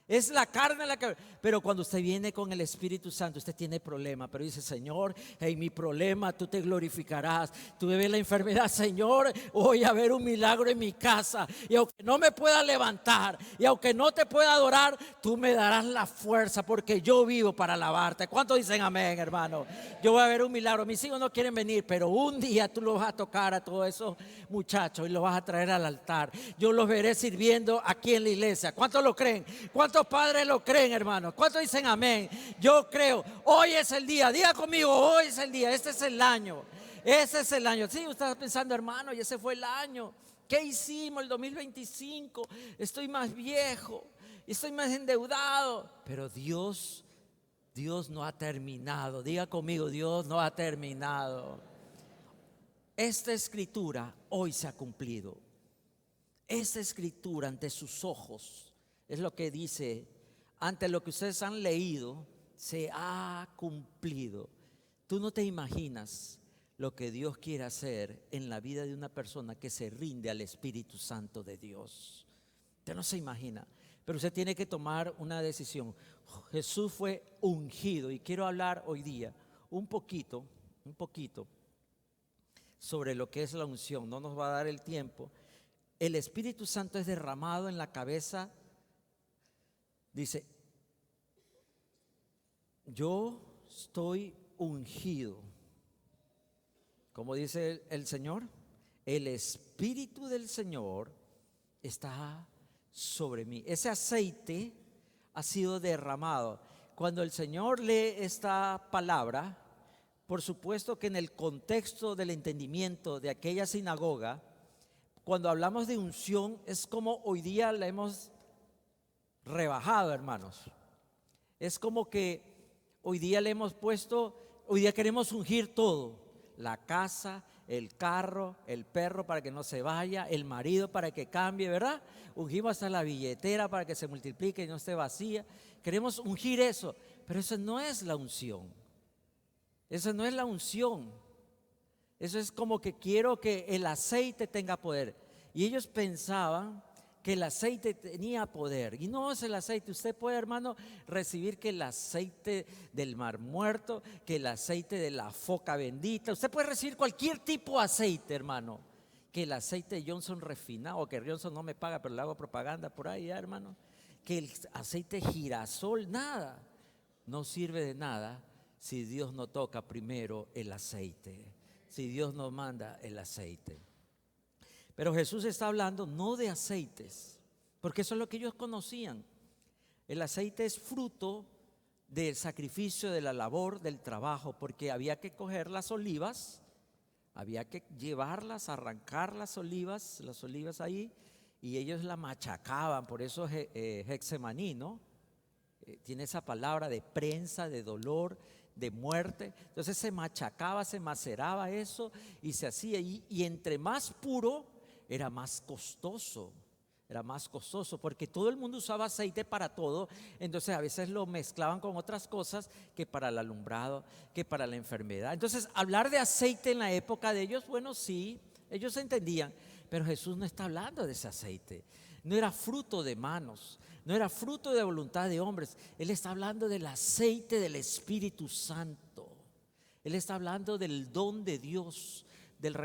Es la carne la que... Pero cuando usted viene con el Espíritu Santo, usted tiene problema. Pero dice, Señor, en mi problema tú te glorificarás. Tú ves la enfermedad, Señor, voy a ver un milagro en mi casa. Y aunque no me pueda levantar, y aunque no te pueda adorar, tú me darás la fuerza, porque yo vivo para alabarte. ¿Cuántos dicen amén, hermano? Yo voy a ver un milagro. Mis hijos no quieren venir, pero un día tú los vas a tocar a todos esos muchachos y los vas a traer al altar. Yo los veré sirviendo aquí en la iglesia. ¿Cuántos lo creen? ¿Cuántos padres lo creen, hermano? ¿Cuántos dicen amén? Yo creo. Hoy es el día. Diga conmigo, hoy es el día. Este es el año. Ese es el año. Sí, usted está pensando, hermano, y ese fue el año. ¿Qué hicimos el 2025? Estoy más viejo, estoy más endeudado. Pero Dios no ha terminado. Diga conmigo, Dios no ha terminado. Esta escritura hoy se ha cumplido. Esta escritura ante sus ojos Es lo que dice, ante lo que ustedes han leído, se ha cumplido. Tú no te imaginas lo que Dios quiere hacer en la vida de una persona que se rinde al Espíritu Santo de Dios. Usted no se imagina, pero usted tiene que tomar una decisión. Jesús fue ungido y quiero hablar hoy día un poquito sobre lo que es la unción. No nos va a dar el tiempo. El Espíritu Santo es derramado en la cabeza. Dice, yo estoy ungido. Como dice el Señor, el Espíritu del Señor está sobre mí. Ese aceite ha sido derramado. Cuando el Señor lee esta palabra, por supuesto que en el contexto del entendimiento de aquella sinagoga, cuando hablamos de unción, es como hoy día la hemos rebajado, hermanos. Es como que hoy día le hemos puesto, hoy día queremos ungir todo: la casa, el carro, el perro para que no se vaya, el marido para que cambie, ¿verdad? Ungimos hasta la billetera para que se multiplique y no esté vacía. Queremos ungir eso, pero eso no es la unción. Eso no es la unción. Eso es como que quiero que el aceite tenga poder. Y ellos pensaban que el aceite tenía poder, y no es el aceite. Usted puede, hermano, recibir que el aceite del mar muerto, que el aceite de la foca bendita, usted puede recibir cualquier tipo de aceite, hermano. Que el aceite de Johnson refinado, que Johnson no me paga, pero le hago propaganda por ahí, hermano. Que el aceite girasol, nada, no sirve de nada si Dios no toca primero el aceite, si Dios no manda el aceite. Pero Jesús está hablando no de aceites, porque eso es lo que ellos conocían. El aceite es fruto del sacrificio, de la labor, del trabajo, porque había que coger las olivas, había que llevarlas, arrancar las olivas ahí, y ellos la machacaban. Por eso Getsemaní, ¿no? Tiene esa palabra de prensa, de dolor, de muerte. Entonces se machacaba, se maceraba eso y se hacía, y entre más puro era más costoso. Era más costoso porque todo el mundo usaba aceite para todo. Entonces a veces lo mezclaban con otras cosas, que para el alumbrado, que para la enfermedad. Entonces hablar de aceite en la época de ellos, bueno, sí, ellos entendían, pero Jesús no está hablando de ese aceite. No era fruto de manos, no era fruto de voluntad de hombres. Él está hablando del aceite del Espíritu Santo. Él está hablando del don de Dios.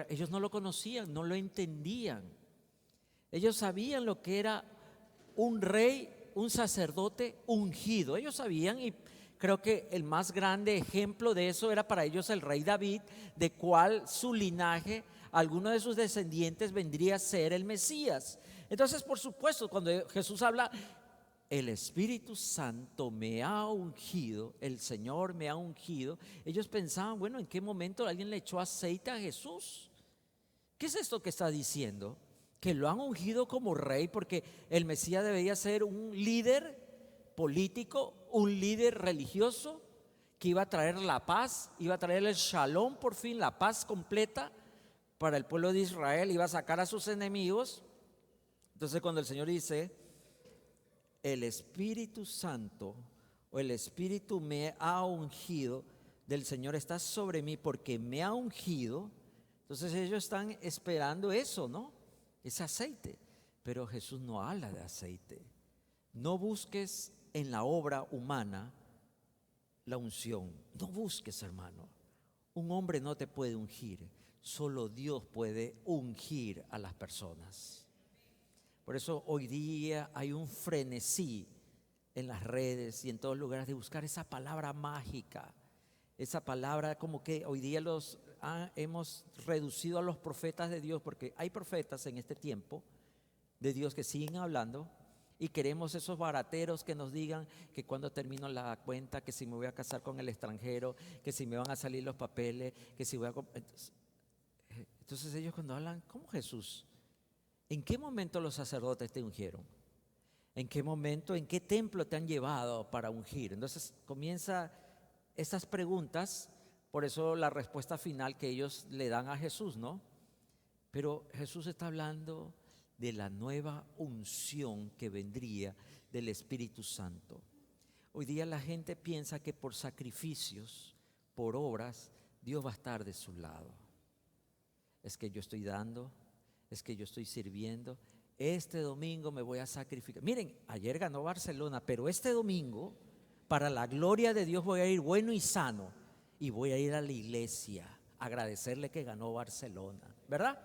Ellos no lo conocían, no lo entendían. Ellos sabían lo que era un rey, un sacerdote ungido. Ellos sabían, y creo que el más grande ejemplo de eso era para ellos el rey David, de cual su linaje, alguno de sus descendientes vendría a ser el Mesías. Entonces, por supuesto, cuando Jesús habla, el Espíritu Santo me ha ungido, el Señor me ha ungido, ellos pensaban, bueno, ¿en qué momento alguien le echó aceite a Jesús? ¿Qué es esto que está diciendo? Que lo han ungido como rey, porque el Mesías debería ser un líder político, un líder religioso, que iba a traer la paz, iba a traer el shalom, por fin, la paz completa para el pueblo de Israel, iba a sacar a sus enemigos. Entonces cuando el Señor dice, el Espíritu Santo o el Espíritu me ha ungido, del Señor está sobre mí porque me ha ungido, entonces ellos están esperando eso, ¿no? Ese aceite. Pero Jesús no habla de aceite. No busques en la obra humana la unción. No busques, hermano. Un hombre no te puede ungir. Solo Dios puede ungir a las personas. Por eso hoy día hay un frenesí en las redes y en todos lugares de buscar esa palabra mágica. Esa palabra, como que hoy día hemos reducido a los profetas de Dios, porque hay profetas en este tiempo de Dios que siguen hablando, y queremos esos barateros que nos digan que cuando termino la cuenta, que si me voy a casar con el extranjero, que si me van a salir los papeles, que si voy a... Entonces ellos cuando hablan, ¿cómo Jesús? ¿En qué momento los sacerdotes te ungieron? ¿En qué momento, en qué templo te han llevado para ungir? Entonces comienza estas preguntas. Por eso la respuesta final que ellos le dan a Jesús, ¿no? Pero Jesús está hablando de la nueva unción que vendría del Espíritu Santo. Hoy día la gente piensa que por sacrificios, por obras, Dios va a estar de su lado. Es que yo estoy dando, es que yo estoy sirviendo. Este domingo me voy a sacrificar. Miren, ayer ganó Barcelona, pero este domingo, para la gloria de Dios, voy a ir bueno y sano. Y voy a ir a la iglesia a agradecerle que ganó Barcelona, ¿verdad?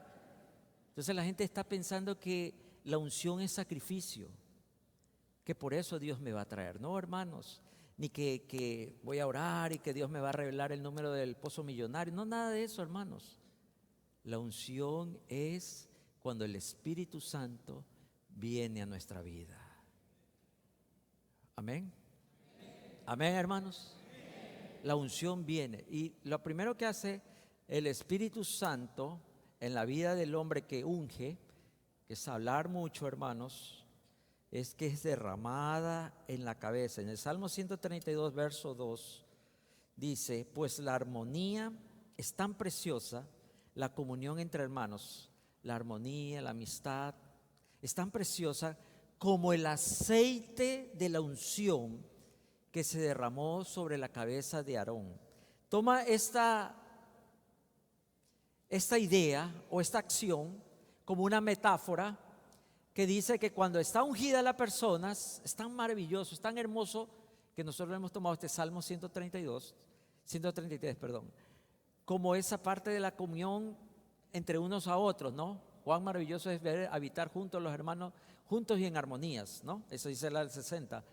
Entonces la gente está pensando que la unción es sacrificio, que por eso Dios me va a traer. No, hermanos, ni que voy a orar y que Dios me va a revelar el número del pozo millonario. No, nada de eso, hermanos. La unción es cuando el Espíritu Santo viene a nuestra vida. Amén. Amén, hermanos. La unción viene. Y lo primero que hace el Espíritu Santo en la vida del hombre que unge, que es hablar mucho, hermanos, es que es derramada en la cabeza. En el Salmo 132, verso 2, dice: pues la armonía es tan preciosa, la comunión entre hermanos, la armonía, la amistad, es tan preciosa como el aceite de la unción que se derramó sobre la cabeza de Aarón. Toma esta idea o esta acción como una metáfora que dice que cuando está ungida la persona, es tan maravilloso, es tan hermoso, que nosotros hemos tomado este Salmo 133, como esa parte de la comunión entre unos a otros, ¿no? Cuán maravilloso es ver habitar juntos los hermanos, juntos y en armonías, ¿no? Eso dice la del 60.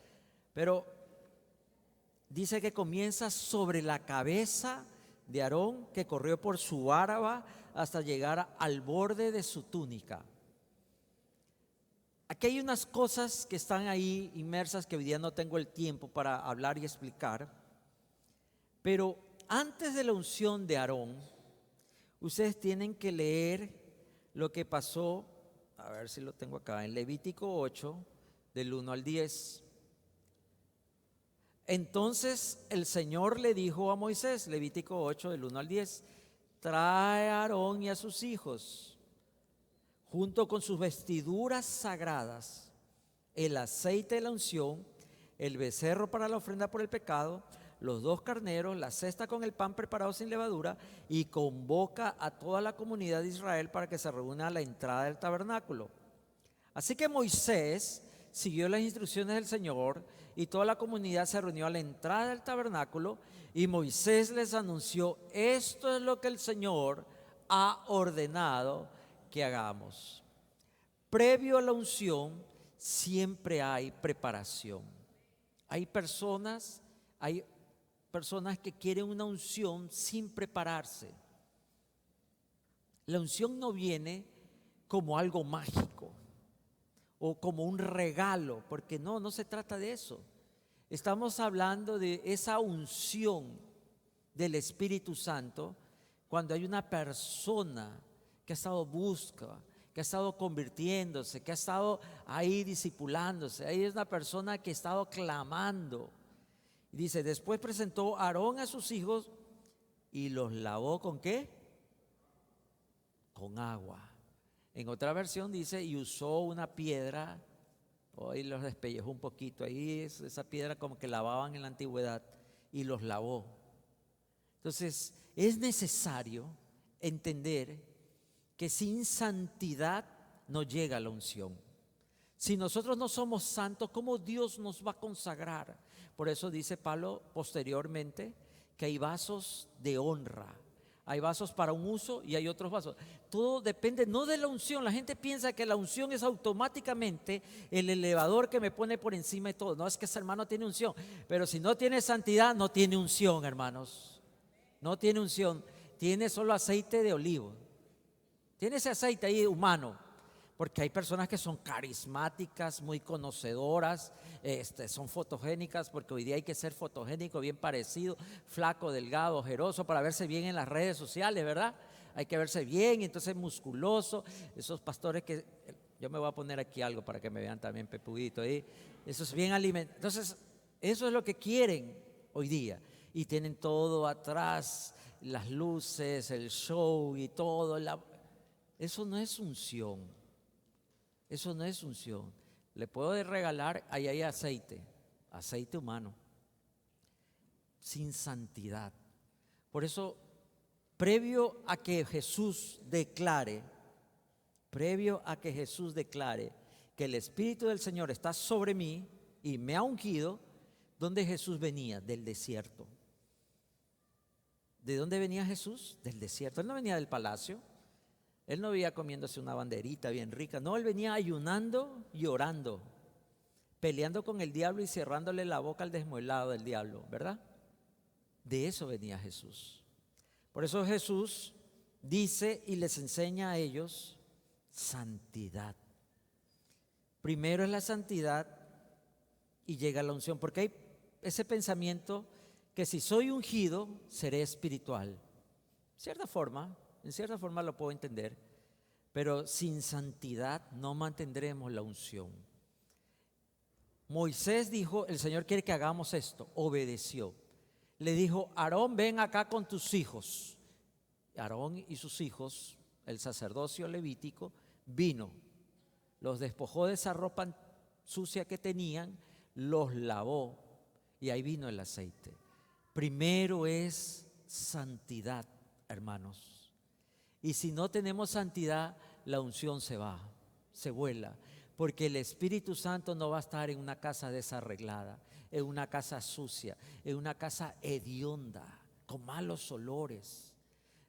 Pero dice que comienza sobre la cabeza de Aarón, que corrió por su barba hasta llegar al borde de su túnica. Aquí hay unas cosas que están ahí inmersas que hoy día no tengo el tiempo para hablar y explicar. Pero antes de la unción de Aarón, ustedes tienen que leer lo que pasó, a ver si lo tengo acá, en Levítico 8, del 1 al 10. Entonces el Señor le dijo a Moisés, Levítico 8, del 1 al 10, trae a Aarón y a sus hijos, junto con sus vestiduras sagradas, el aceite de la unción, el becerro para la ofrenda por el pecado, los 2 carneros, la cesta con el pan preparado sin levadura, y convoca a toda la comunidad de Israel para que se reúna a la entrada del tabernáculo. Así que Moisés siguió las instrucciones del Señor y toda la comunidad se reunió a la entrada del tabernáculo, y Moisés les anunció: esto es lo que el Señor ha ordenado que hagamos. Previo a la unción siempre hay preparación. Hay personas que quieren una unción sin prepararse. La unción no viene como algo mágico o como un regalo, porque no se trata de eso. Estamos hablando de esa unción del Espíritu Santo cuando hay una persona que ha estado que ha estado convirtiéndose, que ha estado ahí discipulándose. Ahí es una persona que ha estado clamando. Dice: después presentó Aarón a sus hijos y los lavó ¿con qué? Con agua. En otra versión dice: y usó una piedra, hoy los despellejó un poquito, ahí esa piedra como que lavaban en la antigüedad, y los lavó. Entonces es necesario entender que sin santidad no llega la unción. Si nosotros no somos santos, ¿cómo Dios nos va a consagrar? Por eso dice Pablo posteriormente que hay vasos de honra. Hay vasos para un uso y hay otros vasos. Todo depende no de la unción. La gente piensa que la unción es automáticamente el elevador que me pone por encima de todo. No, es que ese hermano tiene unción. Pero si no tiene santidad, no tiene unción, hermanos. No tiene unción. Tiene solo aceite de olivo. Tiene ese aceite ahí humano. Porque hay personas que son carismáticas, muy conocedoras, son fotogénicas, porque hoy día hay que ser fotogénico, bien parecido, flaco, delgado, ojeroso, para verse bien en las redes sociales, ¿verdad? Hay que verse bien, entonces musculoso. Esos pastores que, yo me voy a poner aquí algo para que me vean también pepudito ahí. Eso es bien alimentados. Entonces, eso es lo que quieren hoy día. Y tienen todo atrás, las luces, el show y todo. Eso no es unción. Eso no es unción. Le puedo regalar, ahí hay aceite, aceite humano, sin santidad. Por eso, previo a que Jesús declare que el Espíritu del Señor está sobre mí y me ha ungido, ¿dónde Jesús venía? Del desierto. ¿De dónde venía Jesús? Del desierto. Él no venía del palacio. Él no venía comiéndose una banderita bien rica. No, él venía ayunando y orando, peleando con el diablo y cerrándole la boca al desmuelado del diablo, ¿verdad? De eso venía Jesús. Por eso Jesús dice y les enseña a ellos santidad. Primero es la santidad y llega la unción, porque hay ese pensamiento que si soy ungido, seré espiritual. En cierta forma lo puedo entender, pero sin santidad no mantendremos la unción. Moisés dijo, el Señor quiere que hagamos esto, obedeció. Le dijo, Aarón, ven acá con tus hijos. Aarón y sus hijos, el sacerdocio levítico, vino, los despojó de esa ropa sucia que tenían, los lavó y ahí vino el aceite. Primero es santidad, hermanos. Y si no tenemos santidad, la unción se va, se vuela. Porque el Espíritu Santo no va a estar en una casa desarreglada, en una casa sucia, en una casa hedionda, con malos olores.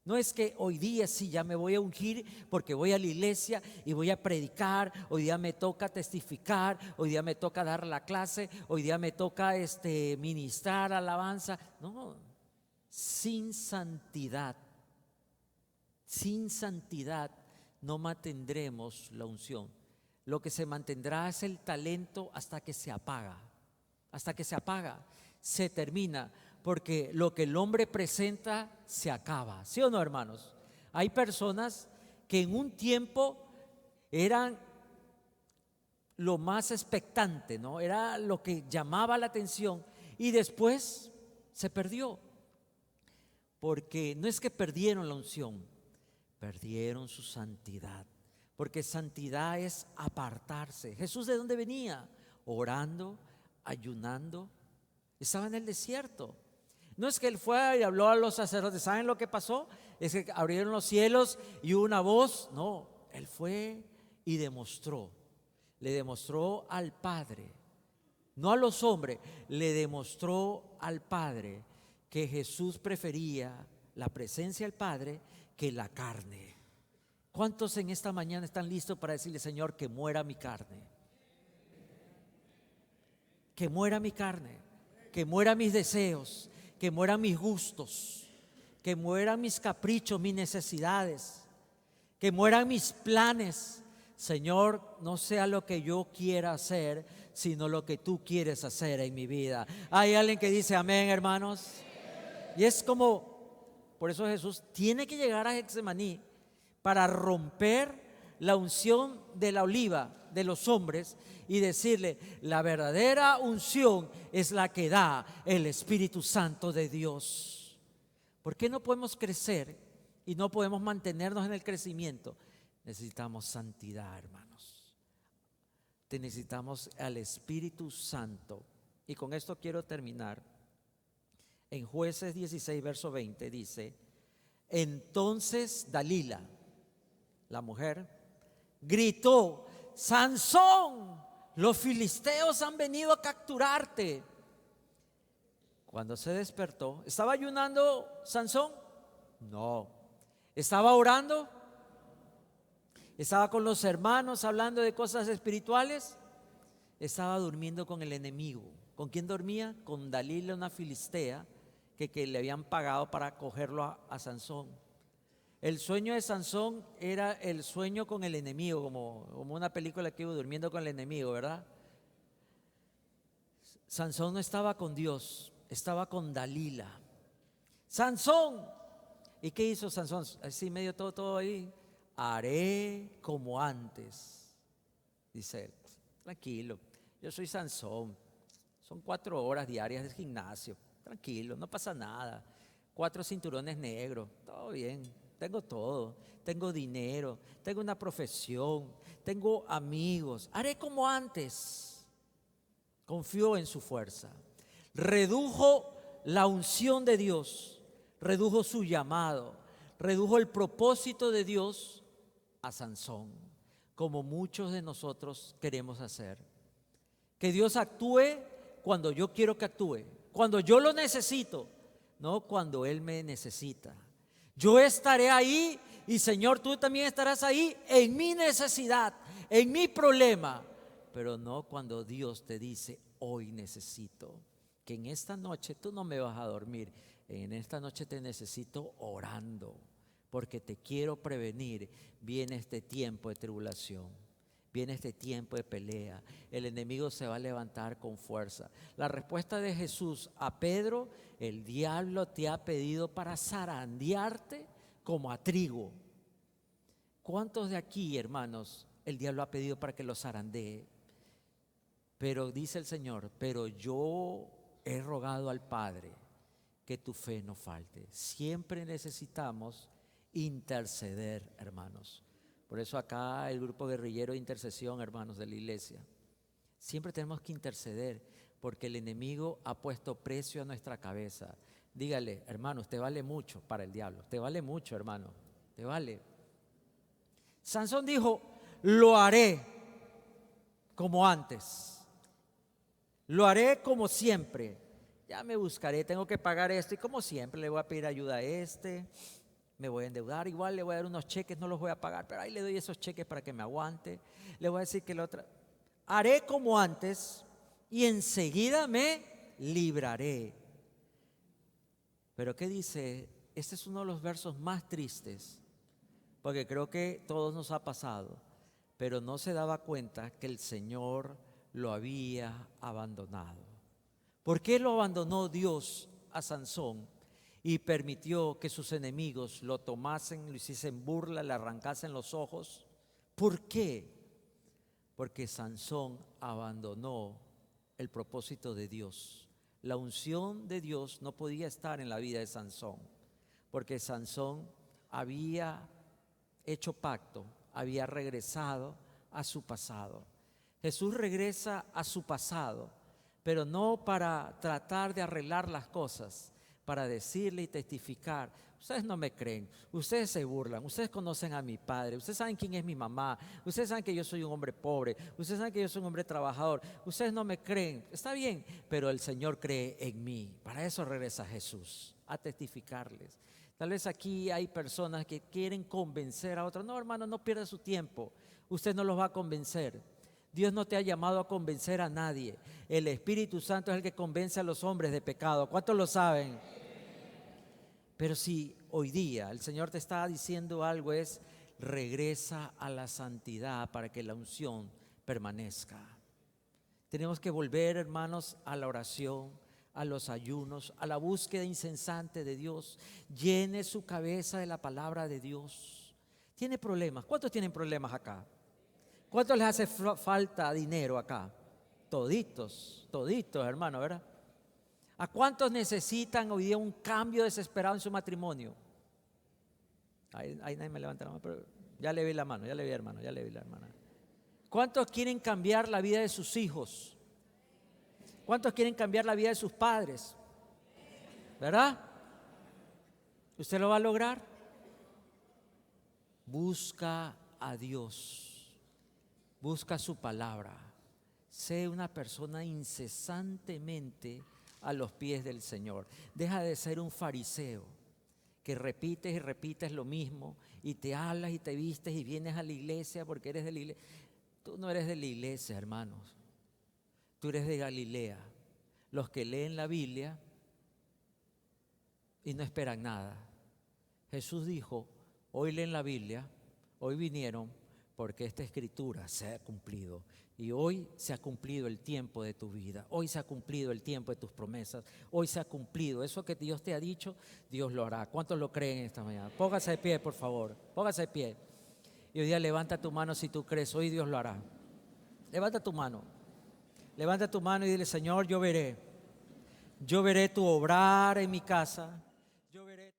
No es que hoy día sí ya me voy a ungir porque voy a la iglesia y voy a predicar, hoy día me toca testificar, hoy día me toca dar la clase, hoy día me toca ministrar alabanza. No, sin santidad no mantendremos la unción. Lo que se mantendrá es el talento hasta que se apaga, se termina. Porque lo que el hombre presenta se acaba, ¿sí o no, hermanos? Hay personas que en un tiempo eran lo más expectante, ¿no? Era lo que llamaba la atención y después se perdió. Porque no es que perdieron la unción, perdieron su santidad. Porque santidad es apartarse. ¿Jesús de dónde venía? Orando, ayunando. Estaba en el desierto. No es que él fue y habló a los sacerdotes. ¿Saben lo que pasó? Es que abrieron los cielos y hubo una voz. No, él fue y demostró. Le demostró al Padre, no a los hombres, le demostró al Padre que Jesús prefería la presencia del Padre que la carne. ¿Cuántos en esta mañana están listos para decirle, Señor, que muera mi carne? Que muera mi carne, que mueran mis deseos, que mueran mis gustos, que mueran mis caprichos, mis necesidades, que mueran mis planes. Señor, no sea lo que yo quiera hacer, sino lo que tú quieres hacer en mi vida. ¿Hay alguien que dice amén, hermanos? Y es como, por eso Jesús tiene que llegar a Getsemaní para romper la unción de la oliva de los hombres y decirle, la verdadera unción es la que da el Espíritu Santo de Dios. ¿Por qué no podemos crecer y no podemos mantenernos en el crecimiento? Necesitamos santidad, hermanos. Necesitamos al Espíritu Santo. Y con esto quiero terminar. En Jueces 16, verso 20 dice, entonces Dalila, la mujer, gritó, Sansón, los filisteos han venido a capturarte. Cuando se despertó, ¿estaba ayunando Sansón? No. ¿Estaba orando? ¿Estaba con los hermanos hablando de cosas espirituales? Estaba durmiendo con el enemigo. ¿Con quién dormía? Con Dalila, una filistea que le habían pagado para cogerlo a Sansón. El sueño de Sansón era el sueño con el enemigo, como una película que iba durmiendo con el enemigo, ¿verdad? Sansón no estaba con Dios, estaba con Dalila. Sansón, ¿y qué hizo Sansón? Así medio todo ahí. Haré como antes, dice él. Tranquilo, yo soy Sansón. Son 4 horas diarias de gimnasio. Tranquilo, no pasa nada. 4 cinturones negros, todo bien. tengo todo, tengo dinero, tengo una profesión, tengo amigos, haré como antes. Confió en su fuerza. Redujo la unción de Dios, redujo su llamado, redujo el propósito de Dios a Sansón, como muchos de nosotros queremos hacer. Que Dios actúe cuando yo quiero que actúe, cuando yo lo necesito, no cuando Él me necesita. Yo estaré ahí y Señor, tú también estarás ahí en mi necesidad, en mi problema, pero no cuando Dios te dice, hoy necesito, que en esta noche tú no me vas a dormir, en esta noche te necesito orando, porque te quiero prevenir. Viene este tiempo de tribulación, viene este tiempo de pelea, el enemigo se va a levantar con fuerza. La respuesta de Jesús a Pedro: el diablo te ha pedido para zarandearte como a trigo. ¿Cuántos de aquí, hermanos, el diablo ha pedido para que los zarandee? Pero dice el Señor, pero yo he rogado al Padre que tu fe no falte. Siempre necesitamos interceder, hermanos. Por eso acá el grupo guerrillero de intercesión, hermanos de la iglesia, siempre tenemos que interceder, porque el enemigo ha puesto precio a nuestra cabeza. Dígale, hermano, usted vale mucho para el diablo, usted vale mucho, hermano, usted vale. Sansón dijo, lo haré como antes, lo haré como siempre. Ya me buscaré, tengo que pagar esto y como siempre le voy a pedir ayuda a me voy a endeudar, igual le voy a dar unos cheques, no los voy a pagar, pero ahí le doy esos cheques para que me aguante. Le voy a decir que la otra, haré como antes y enseguida me libraré. Pero ¿qué dice? Este es uno de los versos más tristes, porque creo que todos nos ha pasado, pero no se daba cuenta que el Señor lo había abandonado. ¿Por qué lo abandonó Dios a Sansón y permitió que sus enemigos lo tomasen, lo hiciesen burla, le arrancasen los ojos? ¿Por qué? Porque Sansón abandonó el propósito de Dios. La unción de Dios no podía estar en la vida de Sansón, porque Sansón había hecho pacto, había regresado a su pasado. Jesús regresa a su pasado, pero no para tratar de arreglar las cosas, para decirle y testificar: ustedes no me creen, ustedes se burlan, ustedes conocen a mi padre, ustedes saben quién es mi mamá, ustedes saben que yo soy un hombre pobre, ustedes saben que yo soy un hombre trabajador, ustedes no me creen, está bien, pero el Señor cree en mí. Para eso regresa Jesús, a testificarles. Tal vez aquí hay personas que quieren convencer a otros. No, hermano, no pierda su tiempo, usted no los va a convencer. Dios no te ha llamado a convencer a nadie. El Espíritu Santo es el que convence a los hombres de pecado. ¿Cuántos lo saben? Pero si hoy día el Señor te está diciendo algo, es: regresa a la santidad para que la unción permanezca. Tenemos que volver, hermanos, a la oración, a los ayunos, a la búsqueda incesante de Dios. Llene su cabeza de la palabra de Dios. ¿Tiene problemas? ¿Cuántos tienen problemas acá? ¿Cuántos les hace falta dinero acá? Toditos, toditos, hermano, ¿verdad? ¿A cuántos necesitan hoy día un cambio desesperado en su matrimonio? Ahí nadie me levanta la mano, pero ya le vi la mano, ya le vi, hermano, ya le vi la hermana. ¿Cuántos quieren cambiar la vida de sus hijos? ¿Cuántos quieren cambiar la vida de sus padres? ¿Verdad? ¿Usted lo va a lograr? Busca a Dios, busca su palabra. Sé una persona incesantemente a los pies del Señor. Deja de ser un fariseo que repites y repites lo mismo y te hablas y te vistes y vienes a la iglesia porque eres de la iglesia. Tú no eres de la iglesia, hermanos. Tú eres de Galilea. Los que leen la Biblia y no esperan nada. Jesús dijo: hoy leen la Biblia, hoy vinieron porque esta escritura se ha cumplido. Y hoy se ha cumplido el tiempo de tu vida. Hoy se ha cumplido el tiempo de tus promesas. Hoy se ha cumplido. Eso que Dios te ha dicho, Dios lo hará. ¿Cuántos lo creen esta mañana? Póngase de pie, por favor. Póngase de pie. Y hoy día levanta tu mano si tú crees. Hoy Dios lo hará. Levanta tu mano. Levanta tu mano y dile: Señor, yo veré. Yo veré tu obrar en mi casa. Yo veré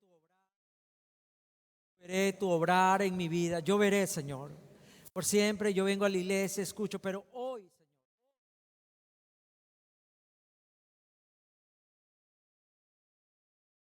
veré tu obrar en mi vida. Yo veré, Señor. Por siempre yo vengo a la iglesia, escucho, pero